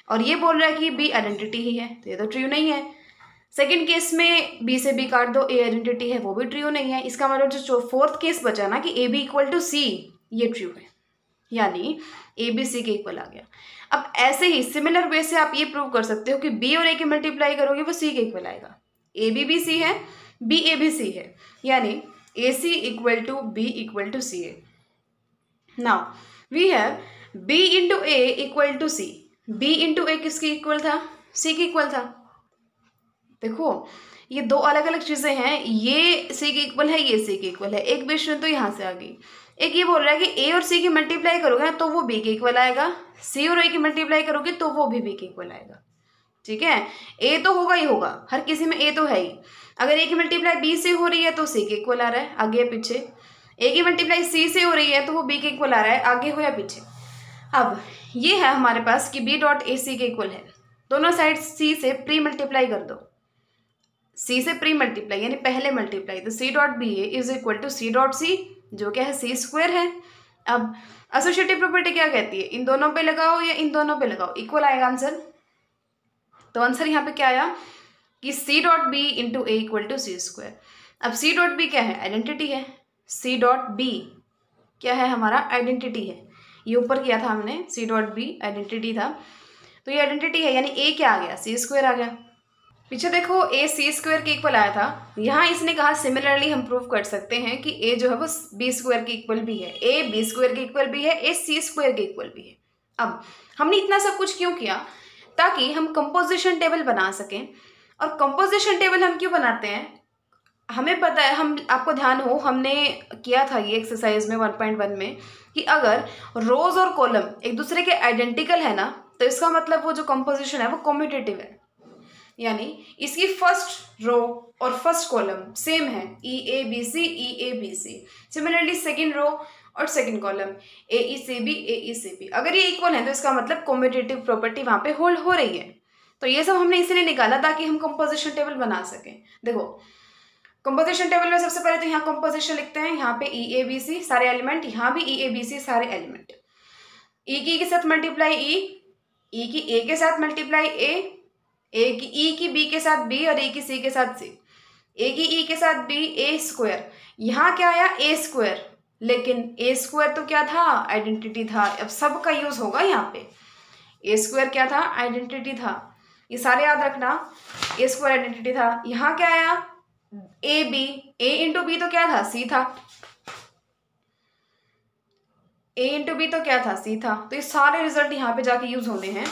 और ये बोल रहा है कि बी आइडेंटिटी ही है, तो ये तो ट्रू नहीं है। सेकंड केस में बी से बी काट दो, ए आइडेंटिटी है, वो भी ट्रू नहीं है। इसका मतलब जो फोर्थ केस बचा ना कि ए बी इक्वल टू सी, ये ट्रू है, यानी ए बी सी के इक्वल आ गया। अब ऐसे ही सिमिलर वे से आप ये प्रूव कर सकते हो कि बी और ए की मल्टीप्लाई करोगे वो सी के इक्वल आएगा। ए बी सी है, बी ए बी सी है, यानी A C equal to B equal to C A. Now we have B into A equal to C. B into A किसके इक्वल था, सी के इक्वल था। देखो ये दो अलग अलग चीज़ें हैं, ये सी के इक्वल है, ये सी के इक्वल है। एक क्वेश्चन तो यहाँ से आ गई। एक ये बोल रहा है कि ए और सी की मल्टीप्लाई करोगे ना तो वो बी के इक्वल आएगा, सी और ए की मल्टीप्लाई करोगे तो वो भी बी के इक्वल आएगा। ठीक है, ए तो होगा ही होगा, हर किसी में ए तो है ही। अगर ए की मल्टीप्लाई बी से हो रही है तो सी के इक्वल आ रहा है, आगे या पीछे। ए की मल्टीप्लाई सी से हो रही है तो वो बी के इक्वल आ रहा है, आगे हो या पीछे। अब ये है हमारे पास कि बी डॉट ए सी के इक्वल है। दोनों साइड सी से प्री मल्टीप्लाई कर दो, सी से प्री मल्टीप्लाई यानी पहले मल्टीप्लाई, तो c dot b a is equal to c dot c, जो क्या है सी स्क्वायर है। अब एसोसिएटिव प्रॉपर्टी क्या कहती है, इन दोनों पे लगाओ या इन दोनों पे लगाओ, इक्वल आएगा आंसर। तो आंसर यहाँ पे क्या आया कि c dot b into A equal to c square. अब सी डॉट बी क्या है, आइडेंटिटी है। सी डॉट बी क्या है, हमारा आइडेंटिटी है। ये ऊपर किया था हमने, सी डॉट बी आइडेंटिटी था, तो ये आइडेंटिटी है, यानी ए क्या आ गया, सी स्क्वायर आ गया। पीछे देखो ए सी स्क्वायर के इक्वल आया था, यहाँ इसने कहा सिमिलरली हम प्रूव कर सकते हैं कि ए जो है वो बी स्क्वायर के इक्वल भी है, ए बी स्क्वायर के इक्वल भी है, ए सी स्क्वायर के इक्वल भी है। अब हमने इतना सब कुछ क्यों किया, ताकि हम कंपोजिशन टेबल बना सकें। और कंपोजिशन टेबल हम क्यों बनाते हैं, हमें पता है, हम आपको ध्यान हो हमने किया था ये एक्सरसाइज में 1.1 में कि अगर रोज और कॉलम एक दूसरे के आइडेंटिकल है ना, तो इसका मतलब वो जो कंपोजिशन है वो कम्यूटेटिव है, यानी इसकी फर्स्ट रो और फर्स्ट कॉलम सेम है, E A B C, E A B C. Similarly second row और second column A E C B, A E C B. अगर ये इक्वल है तो इसका मतलब कम्यूटेटिव प्रॉपर्टी वहाँ पे होल्ड हो रही है। तो ये सब हमने इसलिए निकाला ताकि हम कंपोजिशन टेबल बना सकें। देखो कंपोजिशन टेबल में सबसे पहले तो यहाँ कंपोजिशन लिखते हैं, यहाँ पे ई ए बी सी सारे एलिमेंट, यहाँ भी ई ए बी सी सारे एलिमेंट। ई की के साथ मल्टीप्लाई ई की ए के साथ मल्टीप्लाई ए की ई की बी के साथ बी और ए की सी के साथ सी, ए की ई के साथ बी, ए स्क्वायर। यहाँ क्या आया ए स्क्वायर, लेकिन ए स्क्वायर तो क्या था, आइडेंटिटी था। अब सबका यूज होगा यहाँ पे, ए स्क्वायर क्या था, आइडेंटिटी था। ये सारे याद रखना, ए स्क्वायर आइडेंटिटी था। यहाँ क्या आया a B, a into b तो क्या था, सी था। ए इंटू बी तो क्या था, सी था। तो ये सारे रिजल्ट यहाँ पे जाके यूज होने हैं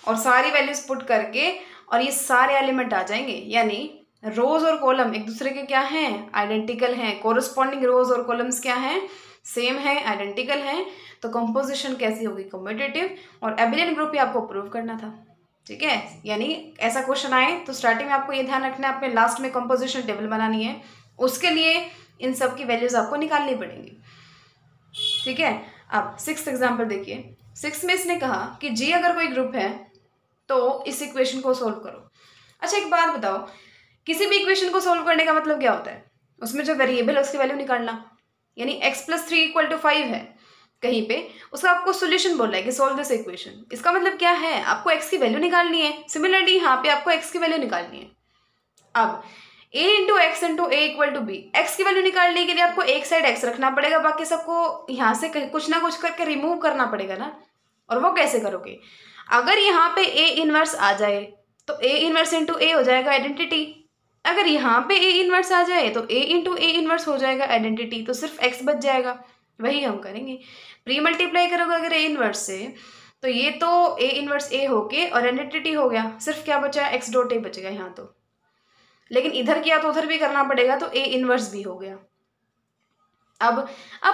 और सारी वैल्यूज पुट करके और ये सारे एलिमेंट आ जाएंगे, यानी रोज और कॉलम एक दूसरे के क्या हैं, आइडेंटिकल हैं। कोरस्पॉन्डिंग रोज और कॉलम्स क्या हैं, सेम है, आइडेंटिकल हैं। तो कंपोजिशन कैसी होगी, कम्यूटेटिव। और एबिलियन ग्रुप ही आपको प्रूव करना था। ठीक है, यानी ऐसा क्वेश्चन आए तो स्टार्टिंग में आपको ये ध्यान रखना है, अपने लास्ट में कंपोजिशन टेबल बनानी है, उसके लिए इन सब की वैल्यूज आपको निकालनी पड़ेंगी। ठीक है, अब 6th एग्जाम्पल देखिए। 6 में इसने कहा कि जी अगर कोई ग्रुप है तो इस इक्वेशन को सोल्व करो। अच्छा एक बात बताओ, किसी भी इक्वेशन को सोल्व करने का मतलब क्या होता है, उसमें जो वेरिएबल है उसकी वैल्यू निकालना। यानी x+3 = 5 है कहीं पे, उसका आपको सोल्यूशन बोल रहा है कि सोल्व दिस इक्वेशन। इसका मतलब क्या है, आपको x की वैल्यू निकालनी है। सिमिलरली यहाँ पे आपको x की वैल्यू निकालनी है। अब a into x into A equal to b, x की वैल्यू निकालने के लिए आपको एक साइड x रखना पड़ेगा, बाकी सबको यहाँ से कुछ ना कुछ करके रिमूव करना पड़ेगा ना। और वो कैसे करोगे? अगर यहाँ पे ए इनवर्स आ जाए तो ए इनवर्स इंटू ए हो जाएगा आइडेंटिटी। अगर यहाँ पे ए इनवर्स आ जाए तो ए इंटू ए इनवर्स हो जाएगा आइडेंटिटी, तो सिर्फ एक्स बच जाएगा। वही हम करेंगे, प्री मल्टीप्लाई करोगे अगर ए इनवर्स से तो ये तो ए इनवर्स ए होके और आइडेंटिटी हो गया, सिर्फ क्या बचा, एक्स डॉट ए बचेगा यहाँ तो। लेकिन इधर किया तो उधर भी करना पड़ेगा, तो ए इनवर्स भी हो गया। अब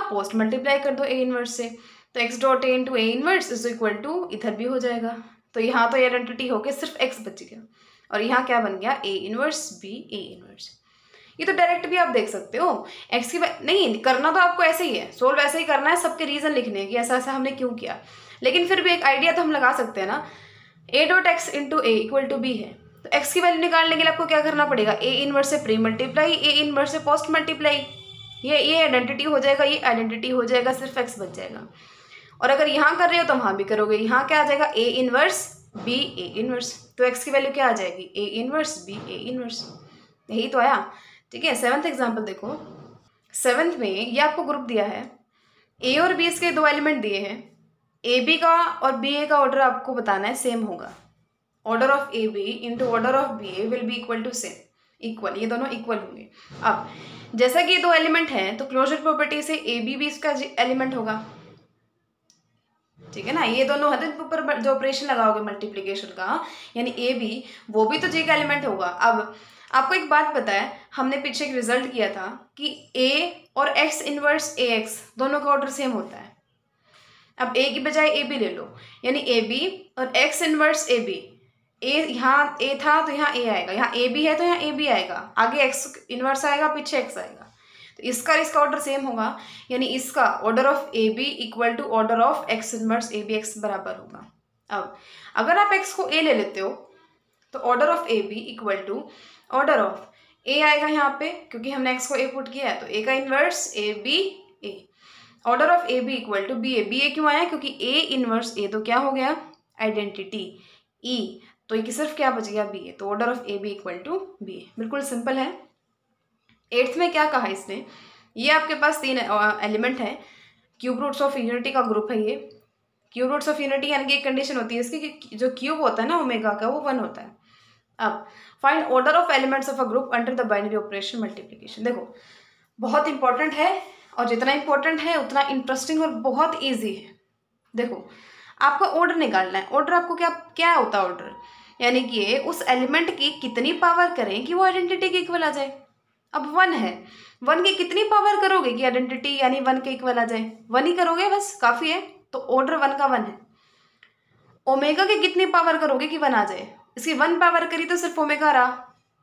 पोस्ट मल्टीप्लाई कर दो ए इनवर्स से, तो x dot A into A inverse is equal to, इधर भी हो जाएगा। तो यहाँ तो आइडेंटिटी होके सिर्फ एक्स बच गया, और यहाँ क्या बन गया, a inverse b a inverse. ये तो डायरेक्ट भी आप देख सकते हो, एक्स की नहीं करना तो आपको ऐसे ही है, सोल्व ऐसे ही करना है, सबके रीजन लिखने हैं कि ऐसा ऐसा हमने क्यों किया। लेकिन फिर भी एक आइडिया तो हम लगा सकते हैं ना, a dot x into A equal to b है, तो एक्स की वैल्यू निकालने के लिए आपको क्या करना पड़ेगा, ए इनवर्स से प्री मल्टीप्लाई, ए इनवर्स से पोस्ट मल्टीप्लाई, ये आइडेंटिटी हो जाएगा, ये आइडेंटिटी हो जाएगा, सिर्फ एक्स बच जाएगा। और अगर यहाँ कर रहे हो तो वहाँ भी करोगे, यहाँ क्या आ जाएगा, a inverse b a inverse, तो एक्स की वैल्यू क्या आ जाएगी, a inverse b a inverse. यही तो आया। ठीक है, 7th एग्जाम्पल देखो। 7th में ये आपको ग्रुप दिया है, ए और बी इसके दो एलिमेंट दिए हैं, ए बी का और बी ए का ऑर्डर आपको बताना है सेम होगा। Order of A B into order of b a will be equal to same, equal, ये दोनों इक्वल होंगे। अब जैसा कि ये दो एलिमेंट हैं तो क्लोजर प्रॉपर्टी से ए बी भी इसका एलिमेंट होगा, ठीक है ना। ये दोनों हद ऊपर जो ऑपरेशन लगाओगे मल्टीप्लिकेशन का, यानी ए बी, वो भी तो जी का एलिमेंट होगा। अब आपको एक बात पता है, हमने पीछे एक रिजल्ट किया था कि ए और एक्स इनवर्स ए एक्स दोनों का ऑर्डर सेम होता है। अब ए की बजाय ए बी ले लो, यानी ए बी और एक्स इनवर्स ए बी, ए यहाँ ए था तो यहाँ ए आएगा, यहाँ ए बी है तो यहाँ ए बी आएगा, आगे एक्स इनवर्स आएगा, पीछे एक्स आएगा, तो इसका ऑर्डर सेम होगा, यानी इसका order of A B equal to order of x inverse A b x बराबर होगा। अब अगर आप एक्स को ए ले लेते हो तो order of A B equal to order of A आएगा यहाँ पे, क्योंकि हमने एक्स को ए पुट किया है तो ए का inverse A B A, order of A B equal to B A क्यों आया, क्योंकि ए इनवर्स ए तो क्या हो गया, आइडेंटिटी ई, तो ये सिर्फ क्या बच गया, बी ए, तो order of A B equal to B A. बिल्कुल सिंपल है। 8th में क्या कहा इसने, ये आपके पास 3 एलिमेंट है, क्यूब रूट्स ऑफ यूनिटी का ग्रुप है ये। क्यूब रूट्स ऑफ यूनिटी यानी कि एक कंडीशन होती है इसकी कि जो क्यूब होता है ना ओमेगा का, वो 1 होता है। अब find order of elements of a group under the binary operation multiplication. देखो बहुत इंपॉर्टेंट है, और जितना इंपॉर्टेंट है उतना इंटरेस्टिंग और बहुत ईजी है। देखो आपको ऑर्डर निकालना है, ऑर्डर आपको क्या होता है ऑर्डर, यानी कि उस एलिमेंट की कितनी पावर करें कि वो आइडेंटिटी के इक्वल आ जाए। अब 1 है, 1 की कितनी पावर करोगे कि आइडेंटिटी यानी 1 के इक्वल आ जाए, 1 ही करोगे बस, काफ़ी है। तो ऑर्डर 1 का 1 है। ओमेगा की कितनी पावर करोगे कि 1 आ जाए, इसकी 1 पावर करी तो सिर्फ ओमेगा रहा,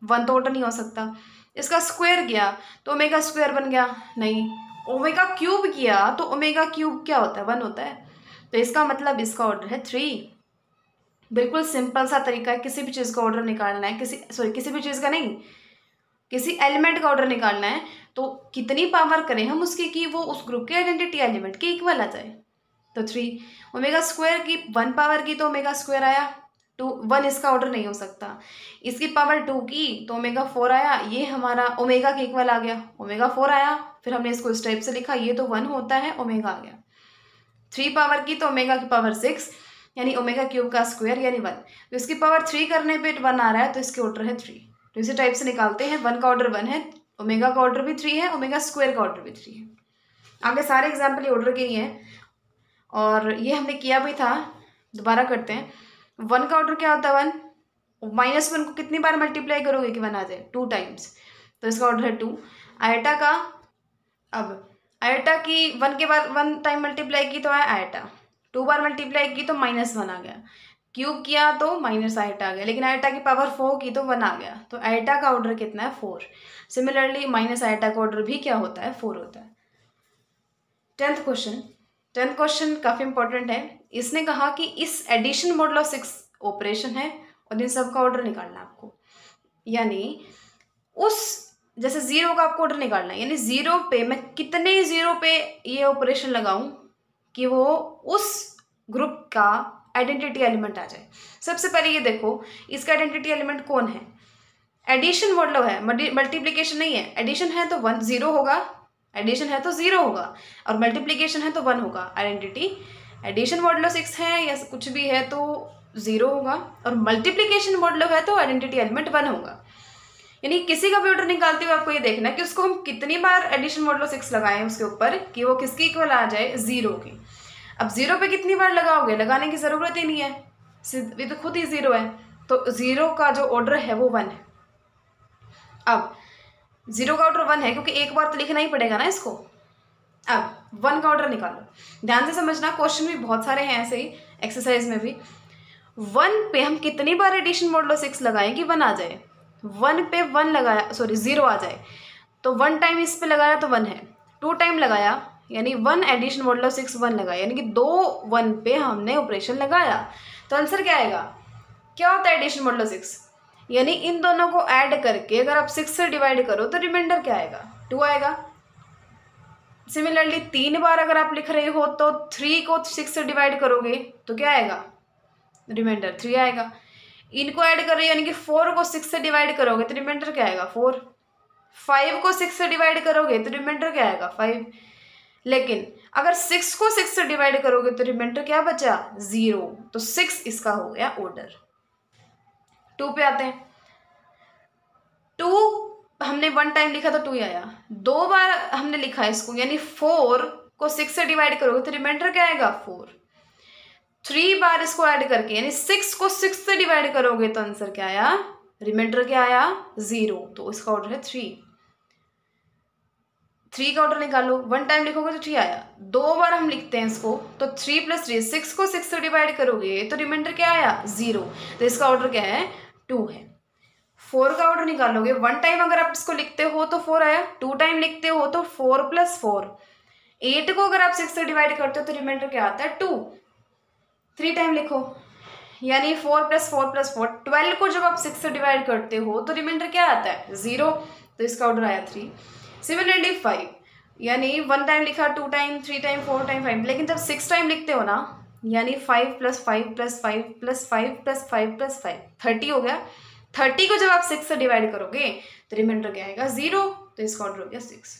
1 तो ऑर्डर नहीं हो सकता। इसका स्क्वायर किया तो ओमेगा स्क्वायर बन गया, नहीं। ओमेगा क्यूब किया तो ओमेगा क्यूब क्या होता है, 1 होता है, तो इसका मतलब इसका ऑर्डर है 3। बिल्कुल सिंपल सा तरीका है, किसी भी चीज़ का ऑर्डर निकालना है, किसी भी चीज़ का नहीं, किसी एलिमेंट का ऑर्डर निकालना है तो कितनी पावर करें हम उसकी कि वो उस ग्रुप के आइडेंटिटी एलिमेंट के इक्वल आ जाए। तो 3 ओमेगा स्क्वायर की 1 पावर की तो ओमेगा स्क्वायर आया, 1 इसका ऑर्डर नहीं हो सकता। इसकी पावर 2 की तो ओमेगा 4 आया, ये हमारा ओमेगा के इक्वल आ गया, ओमेगा 4 आया, फिर हमने इसको इस टाइप से लिखा, ये तो 1 होता है, ओमेगा आ गया। 3 पावर की तो ओमेगा की पावर 6, यानी ओमेगा क्यूब का स्क्वायर यानी 1, तो इसकी पावर 3 करने पे 1 आ रहा है, तो इसके ऑर्डर है 3। तो इसी टाइप से निकालते हैं, 1 का ऑर्डर 1 है, ओमेगा का ऑर्डर भी 3 है, ओमेगा स्क्वायर का ऑर्डर भी 3 है। आगे सारे एग्जाम्पल ये ऑर्डर के ही हैं, और ये हमने किया भी था, दोबारा करते हैं। 1 का ऑर्डर क्या होता है, 1, -1 को कितनी बार मल्टीप्लाई करोगे कि 1 आ जाए, 2 टाइम्स, तो इसका ऑर्डर है 2। आयटा का, अब आयटा की 1 के बाद 1 टाइम मल्टीप्लाई की तो आया आयटा, 2 बार मल्टीप्लाई की तो -1 आ गया, क्यूब किया तो माइनस आयटा आ गया, लेकिन आयटा की पावर 4 की तो 1 आ गया, तो आयटा का ऑर्डर कितना है, 4। सिमिलरली माइनस आयटा का ऑर्डर भी क्या होता है, 4 होता है। 10th क्वेश्चन काफ़ी इंपॉर्टेंट है। इसने कहा कि इस एडिशन मॉडल ऑफ 6 ऑपरेशन है और इन सब का ऑर्डर निकालना आपको, यानी उस जैसे 0 का आपको ऑर्डर निकालना है, यानी 0 पे मैं कितने 0 पे ये ऑपरेशन लगाऊं कि वो उस ग्रुप का आइडेंटिटी एलिमेंट आ जाए। सबसे पहले ये देखो इसका आइडेंटिटी एलिमेंट कौन है, एडिशन मॉडल है, मल्टीप्लिकेशन नहीं है। एडिशन है तो 0 होगा, एडिशन है तो 0 होगा, और मल्टीप्लिकेशन है तो 1 होगा आइडेंटिटी एडिशन मॉडुलो 6 है या कुछ भी है तो 0 होगा, और मल्टीप्लिकेशन मॉडुलो है तो आइडेंटिटी एलिमेंट 1 होगा। यानी किसी का भी ऑर्डर निकालते हुए आपको ये देखना है कि उसको हम कितनी बार एडिशन मॉडुलो 6 लगाएं उसके ऊपर कि वो किसकी इक्वल आ जाए, 0 की। अब 0 पे कितनी बार लगाओगे, लगाने की ज़रूरत ही नहीं है, ये तो खुद ही 0 है, तो 0 का जो ऑर्डर है वो 1 है। अब 0 का ऑर्डर 1 है क्योंकि एक बार तो लिखना ही पड़ेगा ना इसको। अब 1 का ऑर्डर निकालो, ध्यान से समझना, क्वेश्चन भी बहुत सारे हैं ऐसे ही एक्सरसाइज में भी। 1 पे हम कितनी बार एडिशन मॉडुलो 6 लगाएं कि 1 आ जाए। 1 पे 1 लगाया, सॉरी 0 आ जाए, तो 1 टाइम इस पे लगाया तो 1 है, 2 टाइम लगाया यानी 1 एडिशन मॉडुलो 6 1 लगाया, यानी कि 2 1 पे हमने ऑपरेशन लगाया, तो आंसर क्या आएगा। क्या होता है एडिशन मॉडुलो 6, यानी इन दोनों को ऐड करके अगर आप 6 से डिवाइड करो तो रिमाइंडर क्या आएगा, 2 आएगा। सिमिलरली 3 बार अगर आप लिख रहे हो तो 3 को 6 से डिवाइड करोगे तो क्या आएगा, रिमाइंडर 3 आएगा। इनको ऐड कर रहे हो यानी कि 4 को 6 से डिवाइड करोगे तो रिमाइंडर क्या आएगा, 4। 5 को 6 से डिवाइड करोगे तो रिमाइंडर क्या आएगा, 5। लेकिन अगर 6 को 6 से डिवाइड करोगे तो रिमाइंडर क्या बचा, 0, तो 6 इसका हो गया ऑर्डर। 2 पे आते हैं। 2 हमने 1 टाइम लिखा तो 2 ही आया, 2 बार हमने लिखा है इसको, यानी 4 को 6 से डिवाइड करोगे तो रिमाइंडर क्या आएगा, 4। 3 बार इसको ऐड करके यानी 6 को 6 से डिवाइड करोगे तो आंसर क्या आया, रिमाइंडर क्या आया, 0, तो इसका ऑर्डर है 3। 3 का ऑर्डर निकालो, 1 टाइम लिखोगे तो 3 आया, 2 बार हम लिखते हैं इसको तो 3 + 3, 6 को 6 से डिवाइड करोगे तो रिमाइंडर क्या आया, 0, तो इसका ऑर्डर क्या है, 2 है। 4 का ऑर्डर निकालोगे, 1 टाइम अगर आप इसको लिखते हो तो 4 आया, 2 टाइम लिखते हो तो 4 + 4, 8 को अगर आप 6 से डिवाइड करते हो तो रिमाइंडर क्या आता है, 2। 3 टाइम लिखो यानी 4 + 4 + 4, 12 को जब आप 6 से डिवाइड करते हो तो रिमाइंडर क्या आता है, 0, तो इसका ऑर्डर आया 3। सिमिलरली 5 यानी 1 टाइम लिखा, 2 टाइम, 3 टाइम, 4 टाइम, 5, लेकिन जब 6 टाइम लिखते हो ना यानी 5 + 5 + 5 + 5 + 5 + 5, 30 हो गया। 30 को जब आप 6 से डिवाइड करोगे तो रिमाइंडर क्या आएगा, 0, तो इसका ऑर्डर हो गया 6।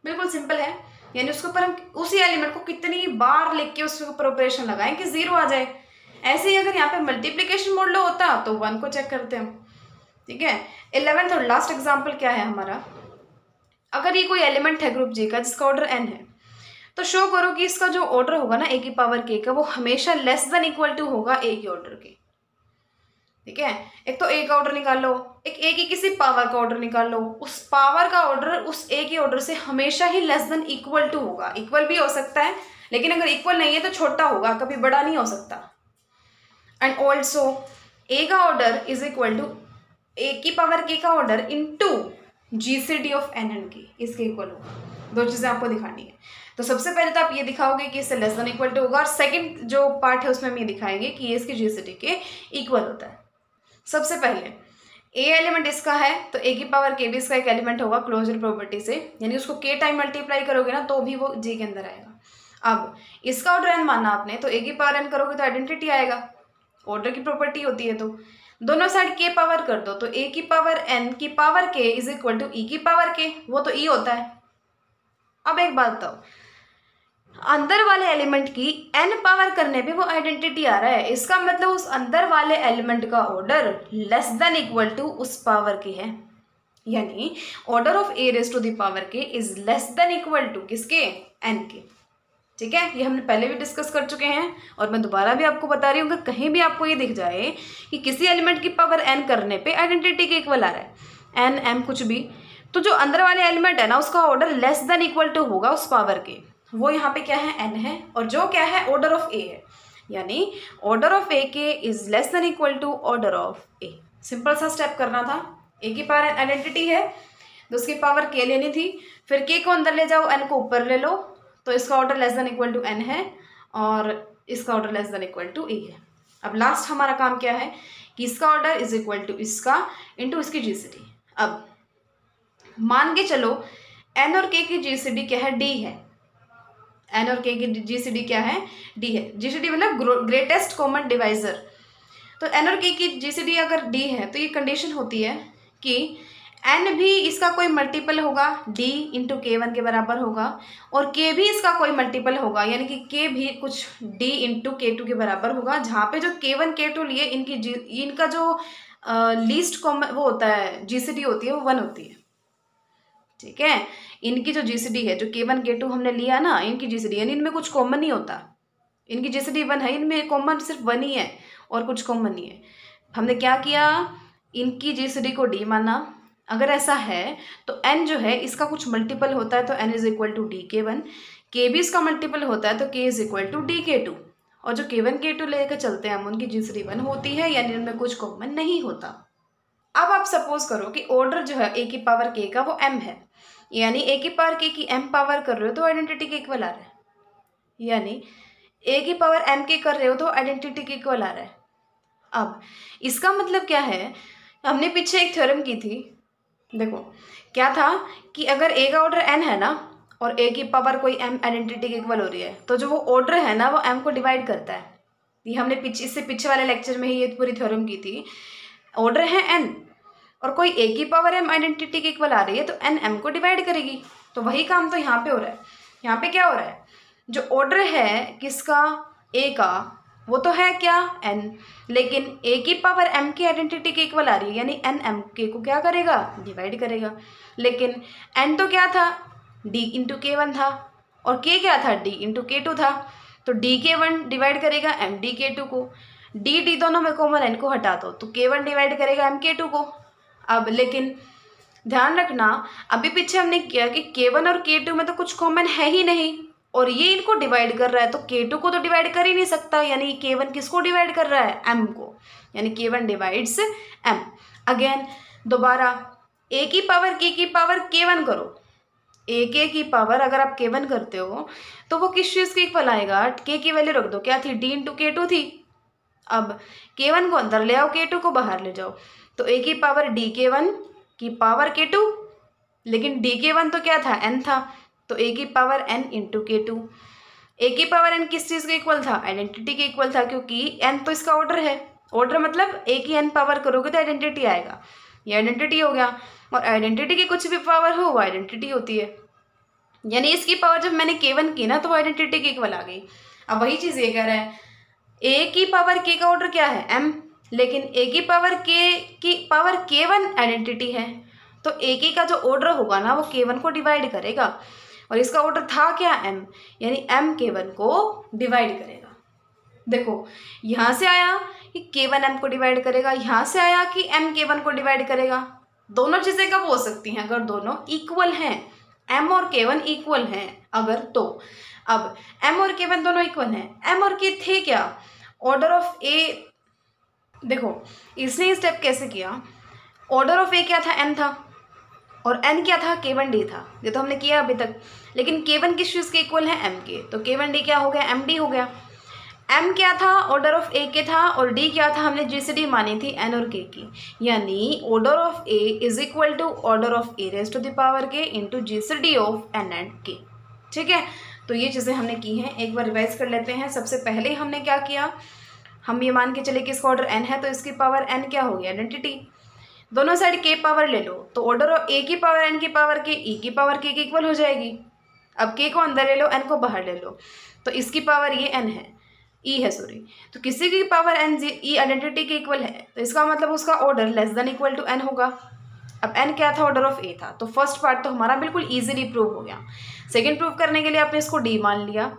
बिल्कुल सिंपल है, यानी उसके ऊपर हम उसी एलिमेंट को कितनी बार लिख के उसके ऊपर ऑपरेशन लगाएं कि 0 आ जाए। ऐसे ही अगर यहाँ पे मल्टीप्लिकेशन मॉडुलो होता तो 1 को चेक करते हैं, ठीक है। 11th और लास्ट एग्जाम्पल क्या है हमारा, अगर ये कोई एलिमेंट है ग्रुप जी का जिसका ऑर्डर n है तो शो करो कि इसका जो ऑर्डर होगा ना a की पावर k का, वो हमेशा लेस देन इक्वल टू होगा a के ऑर्डर के, ठीक है। एक तो a का ऑर्डर निकाल लो, एक a की किसी पावर का ऑर्डर निकाल लो, उस पावर का ऑर्डर उस a के ऑर्डर से हमेशा ही लेस देन इक्वल टू होगा। इक्वल भी हो सकता है लेकिन अगर इक्वल नहीं है तो छोटा होगा, कभी बड़ा नहीं हो सकता। एंड ऑल्सो a का order is equal to a की पावर k का order into GCD of n and k, इसके इक्वल होगा। 2 चीज़ें आपको दिखानी है, तो सबसे पहले तो आप ये दिखाओगे कि इससे लेस देन इक्वल टू होगा, और सेकंड जो पार्ट है उसमें हम ये दिखाएंगे कि ये इसके GCD के इक्वल होता है। सबसे पहले a एलिमेंट इसका है तो a की पावर k भी इसका एक एलिमेंट होगा क्लोजर प्रॉपर्टी से, यानी उसको k टाइम मल्टीप्लाई करोगे ना तो भी वो g के अंदर आएगा। अब इसका ऑर्डर n माना आपने तो a की पावर n करोगे तो आइडेंटिटी आएगा, ऑर्डर की प्रॉपर्टी होती है, तो दोनों साइड k पावर कर दो तो a की पावर n की power k is equal to e की पावर k, वो तो e होता है। अब एक बात बताओ, अंदर वाले एलिमेंट की n पावर करने पे वो आइडेंटिटी आ रहा है, इसका मतलब उस अंदर वाले एलिमेंट का order less than equal to उस पावर के है, यानी order of a raise to the power k is less than equal to किसके, n के, ठीक है। ये हमने पहले भी डिस्कस कर चुके हैं और मैं दोबारा भी आपको बता रही हूँ कि कहीं भी आपको ये दिख जाए कि किसी एलिमेंट की पावर n करने पे आइडेंटिटी के इक्वल आ रहा है, n m कुछ भी, तो जो अंदर वाले एलिमेंट है ना उसका order less than equal to होगा उस पावर के, वो यहाँ पे क्या है, n है, और जो क्या है, ऑर्डर ऑफ a है, यानी order of a k is less than equal to order of a। Simple सा स्टेप करना था, a की पावर आइडेंटिटी है तो उसकी पावर k लेनी थी, फिर k को अंदर ले जाओ, n को ऊपर ले लो, तो इसका order less than equal to n है और इसका order less than equal to a है। अब लास्ट हमारा काम क्या है कि इसका ऑर्डर इज इक्वल टू इसका इंटू इसकी GCD। अब मान के चलो n और k की GCD क्या है, d है, n और k की GCD क्या है, d है। GCD मतलब ग्रेटेस्ट कॉमन डिवाइजर, तो n और k की GCD अगर d है तो ये कंडीशन होती है कि एन भी इसका कोई मल्टीपल होगा, डी इंटू के वन के बराबर होगा, और के भी इसका कोई मल्टीपल होगा, यानी कि के भी कुछ डी इंटू के टू के बराबर होगा, जहाँ पे जो के वन के टू लिए इनका जो लीस्ट कॉमन वो होता है, जीसीडी होती है, वो 1 होती है। ठीक है, इनकी जो जीसीडी है, जो के वन के टू हमने लिया ना, इनकी जीसीडी, यानी इनमें कुछ कॉमन नहीं होता, इनकी जीसीडी 1 है, इनमें कॉमन सिर्फ 1 ही है और कुछ कॉमन नहीं है। हमने क्या किया, इनकी जीसीडी को डी माना। अगर ऐसा है तो एन जो है इसका कुछ मल्टीपल होता है, तो n is equal to d k one. K भी इसका मल्टीपल होता है, तो k is equal to d k two. और जो के वन के टू लेकर चलते हैं हम, उनकी जीसीडी 1 होती है, यानी इनमें कुछ कॉमन नहीं होता। अब आप सपोज करो कि ऑर्डर जो है ए की पावर के का वो एम है, यानी ए की पावर के की एम पावर कर रहे हो तो आइडेंटिटी के इक्वल आ रहा है, यानी ए की पावर एम के कर रहे हो तो आइडेंटिटी के इक्वल आ रहा है। अब इसका मतलब क्या है, हमने पीछे एक थ्योरम की थी, देखो क्या था कि अगर ए का ऑर्डर एन है ना और ए की पावर कोई एम आइडेंटिटी के इक्वल हो रही है, तो जो वो ऑर्डर है ना वो एम को डिवाइड करता है। ये हमने इससे पीछे वाले लेक्चर में ही ये पूरी थ्योरम की थी। ऑर्डर है एन और कोई ए की पावर एम आइडेंटिटी के इक्वल आ रही है, तो एन एम को डिवाइड करेगी। तो वही काम तो यहाँ पे हो रहा है। यहाँ पे क्या हो रहा है, जो ऑर्डर है किसका, ए का, वो तो है क्या, एन, लेकिन ए की पावर एम की आइडेंटिटी के इक्वल आ रही है, यानी एन एम के को क्या करेगा, डिवाइड करेगा। लेकिन एन तो क्या था, डी इंटू के वन था, और के क्या था, डी इंटू के टू था, तो डी के वन डिवाइड करेगा एम डी के टू को। डी डी दोनों में कॉमन, एन को हटा दो, तो के वन डिवाइड करेगा एम के टू को। अब लेकिन ध्यान रखना, अभी पीछे हमने किया कि के वन और के टू में तो कुछ कॉमन है ही नहीं, और ये इनको डिवाइड कर रहा है, तो के टू को तो डिवाइड कर ही नहीं सकता, यानी के वन किसको डिवाइड कर रहा है, एम को, यानी के वन डिवाइड्स एम। अगेन दोबारा ए की पावर के की पावर के वन करो, ए के की पावर अगर आप के वन करते हो तो वो किस चीज़ के इक्वल आएगा, के की वैल्यू रख दो, क्या थी, डी इंटू के टू थी। अब के वन को अंदर ले आओ, के टू को बाहर ले जाओ, तो ए की पावर डी के वन की पावर के टू, लेकिन डी के वन तो क्या था, एन था, तो ए की पावर एन इंटू के टू। ए की पावर एन किस चीज़ के इक्वल था, आइडेंटिटी के इक्वल था, क्योंकि एन तो इसका ऑर्डर है। ऑर्डर मतलब ए की एन पावर करोगे तो आइडेंटिटी आएगा, ये आइडेंटिटी हो गया। और आइडेंटिटी की कुछ भी पावर हो वो आइडेंटिटी होती है, यानी इसकी पावर जब मैंने के वन की ना तो वो आइडेंटिटी के इक्वल आ गई। अब वही चीज़ ये कह रहा है, ए की पावर के का ऑर्डर क्या है, एम, लेकिन ए की पावर के वन आइडेंटिटी है, तो ए की का जो ऑर्डर होगा ना वो के वन को डिवाइड करेगा, और इसका ऑर्डर था क्या, एम, यानी एम के वन को डिवाइड करेगा। देखो यहाँ से आया कि के वन एम को डिवाइड करेगा, यहाँ से आया कि एम के वन को डिवाइड करेगा। दोनों चीज़ें कब हो सकती हैं, अगर दोनों इक्वल हैं, एम और के वन इक्वल हैं अगर, तो अब एम और के वन दोनों इक्वल हैं, एम और के थे क्या, ऑर्डर ऑफ ए, देखो इसने स्टेप कैसे किया, ऑर्डर ऑफ ए क्या था, एन था, और एन क्या था, के वन डी था, ये तो हमने किया अभी तक। लेकिन के वन किस चीज़ के इक्वल है, एम के, तो के वन डी क्या हो गया, एम डी हो गया। एम क्या था, ऑर्डर ऑफ ए के था, और डी क्या था, हमने जीसीडी मानी थी एन और के की, यानी order of A is equal to order of A raise to the power K into GCD of N and K. ठीक है, तो ये चीज़ें हमने की हैं, एक बार रिवाइज कर लेते हैं। सबसे पहले हमने क्या किया, हम ये मान के चले कि इसका ऑर्डर एन है, तो इसकी पावर एन क्या हो गया, आइडेंटिटी। दोनों साइड के पावर ले लो, तो ऑर्डर ऑफ ए की पावर एन की पावर के, ई की पावर के इक्वल हो जाएगी। अब के को अंदर ले लो, एन को बाहर ले लो, तो इसकी पावर ये एन है, ई है सॉरी, तो किसी की पावर एन ई आइडेंटिटी के इक्वल है, तो इसका मतलब उसका order less than equal to n होगा। अब एन क्या था, ऑर्डर ऑफ ए था, तो फर्स्ट पार्ट तो हमारा बिल्कुल ईजिली प्रूव हो गया। सेकेंड प्रूव करने के लिए आपने इसको डी मान लिया,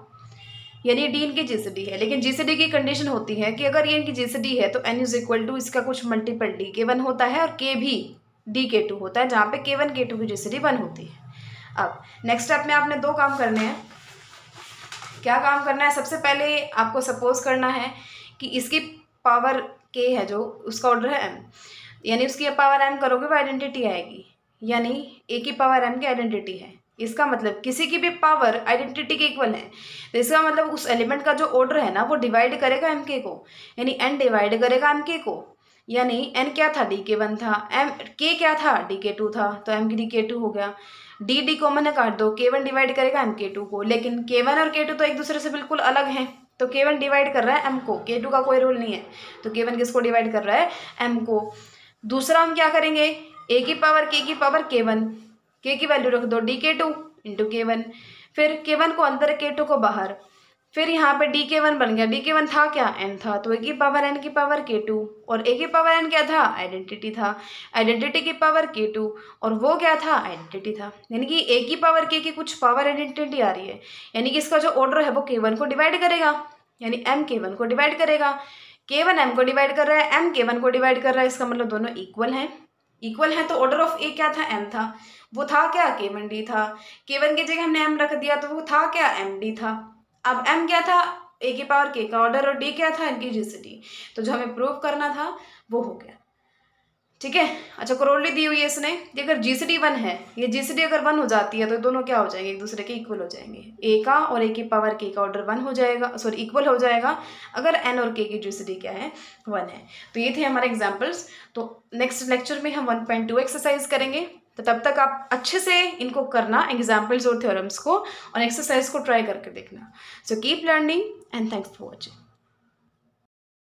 यानी डी इनकी जीसीडी है, लेकिन जीसीडी की कंडीशन होती है कि अगर ये इनकी जीसीडी है तो एन इज इक्वल टू इसका कुछ मल्टीपल डी के वन होता है, और के भी डी के टू होता है, जहाँ पे के वन के टू की जीसीडी 1 होती है। अब नेक्स्ट स्टेप में आपने 2 काम करने हैं। क्या काम करना है, सबसे पहले आपको सपोज करना है कि इसकी पावर के है जो उसका ऑर्डर है एम, यानी उसकी पावर एम करोगे वो आइडेंटिटी आएगी, यानी ए की पावर एम की आइडेंटिटी है। इसका मतलब किसी की भी पावर आइडेंटिटी के इक्वल है, तो इसका मतलब उस एलिमेंट का जो ऑर्डर है ना वो डिवाइड करेगा एम के को, यानी एन डिवाइड करेगा एम के को, यानी एन क्या था, डी के वन था, एम के क्या था, डी के टू था, तो एम की डी के टू हो गया। डी डी कॉमन है, काट दो, के वन डिवाइड करेगा एम के टू को, लेकिन के वन और के टू तो एक दूसरे से बिल्कुल अलग हैं, तो के वन डिवाइड कर रहा है एम को, के टू का कोई रोल नहीं है, तो के वन किसको डिवाइड कर रहा है, एम को। दूसरा हम क्या करेंगे, ए की पावर k1, k की वैल्यू रख दो dk2 इंटू k1, फिर k1 को अंदर k2 को बाहर, फिर यहाँ पे dk1 बन गया, dk1 था क्या n था, तो a की पावर n की पावर k2, और a की पावर n क्या था, आइडेंटिटी था, आइडेंटिटी की पावर k2, और वो क्या था, आइडेंटिटी था। यानी कि a की पावर k की कुछ पावर आइडेंटिटी आ रही है, यानी कि इसका जो ऑर्डर है वो k1 को डिवाइड करेगा, यानी m k1 को डिवाइड करेगा, k1 m को डिवाइड कर रहा है, m k1 को डिवाइड कर रहा है, इसका मतलब दोनों इक्वल हैं। इक्वल है तो ऑर्डर ऑफ ए क्या था, m था, वो था क्या, k1d था, k1 की जगह हमने m रख दिया तो वो था क्या, md था। अब m क्या था, a की पावर k का ऑर्डर, और d क्या था, इनकी जीसीडी, तो जो हमें प्रूव करना था वो हो गया। ठीक है। अच्छा, करोड़ली दी हुई है इसने, कि अगर जीसीडी 1 है, ये जीसीडी अगर 1 हो जाती है तो दोनों क्या हो जाएंगे, एक दूसरे के इक्वल हो जाएंगे, a का और a की पावर k का ऑर्डर 1 हो जाएगा, सॉरी इक्वल हो जाएगा अगर n और k की जीसीडी क्या है, 1 है। तो ये थे हमारे एग्जाम्पल्स। तो नेक्स्ट लेक्चर में हम 1.2 एक्सरसाइज करेंगे, तो तब तक आप अच्छे से इनको करना, एग्जाम्पल्स और थ्योरम्स को, और एक्सरसाइज को ट्राई करके देखना। So keep learning and thanks for watching.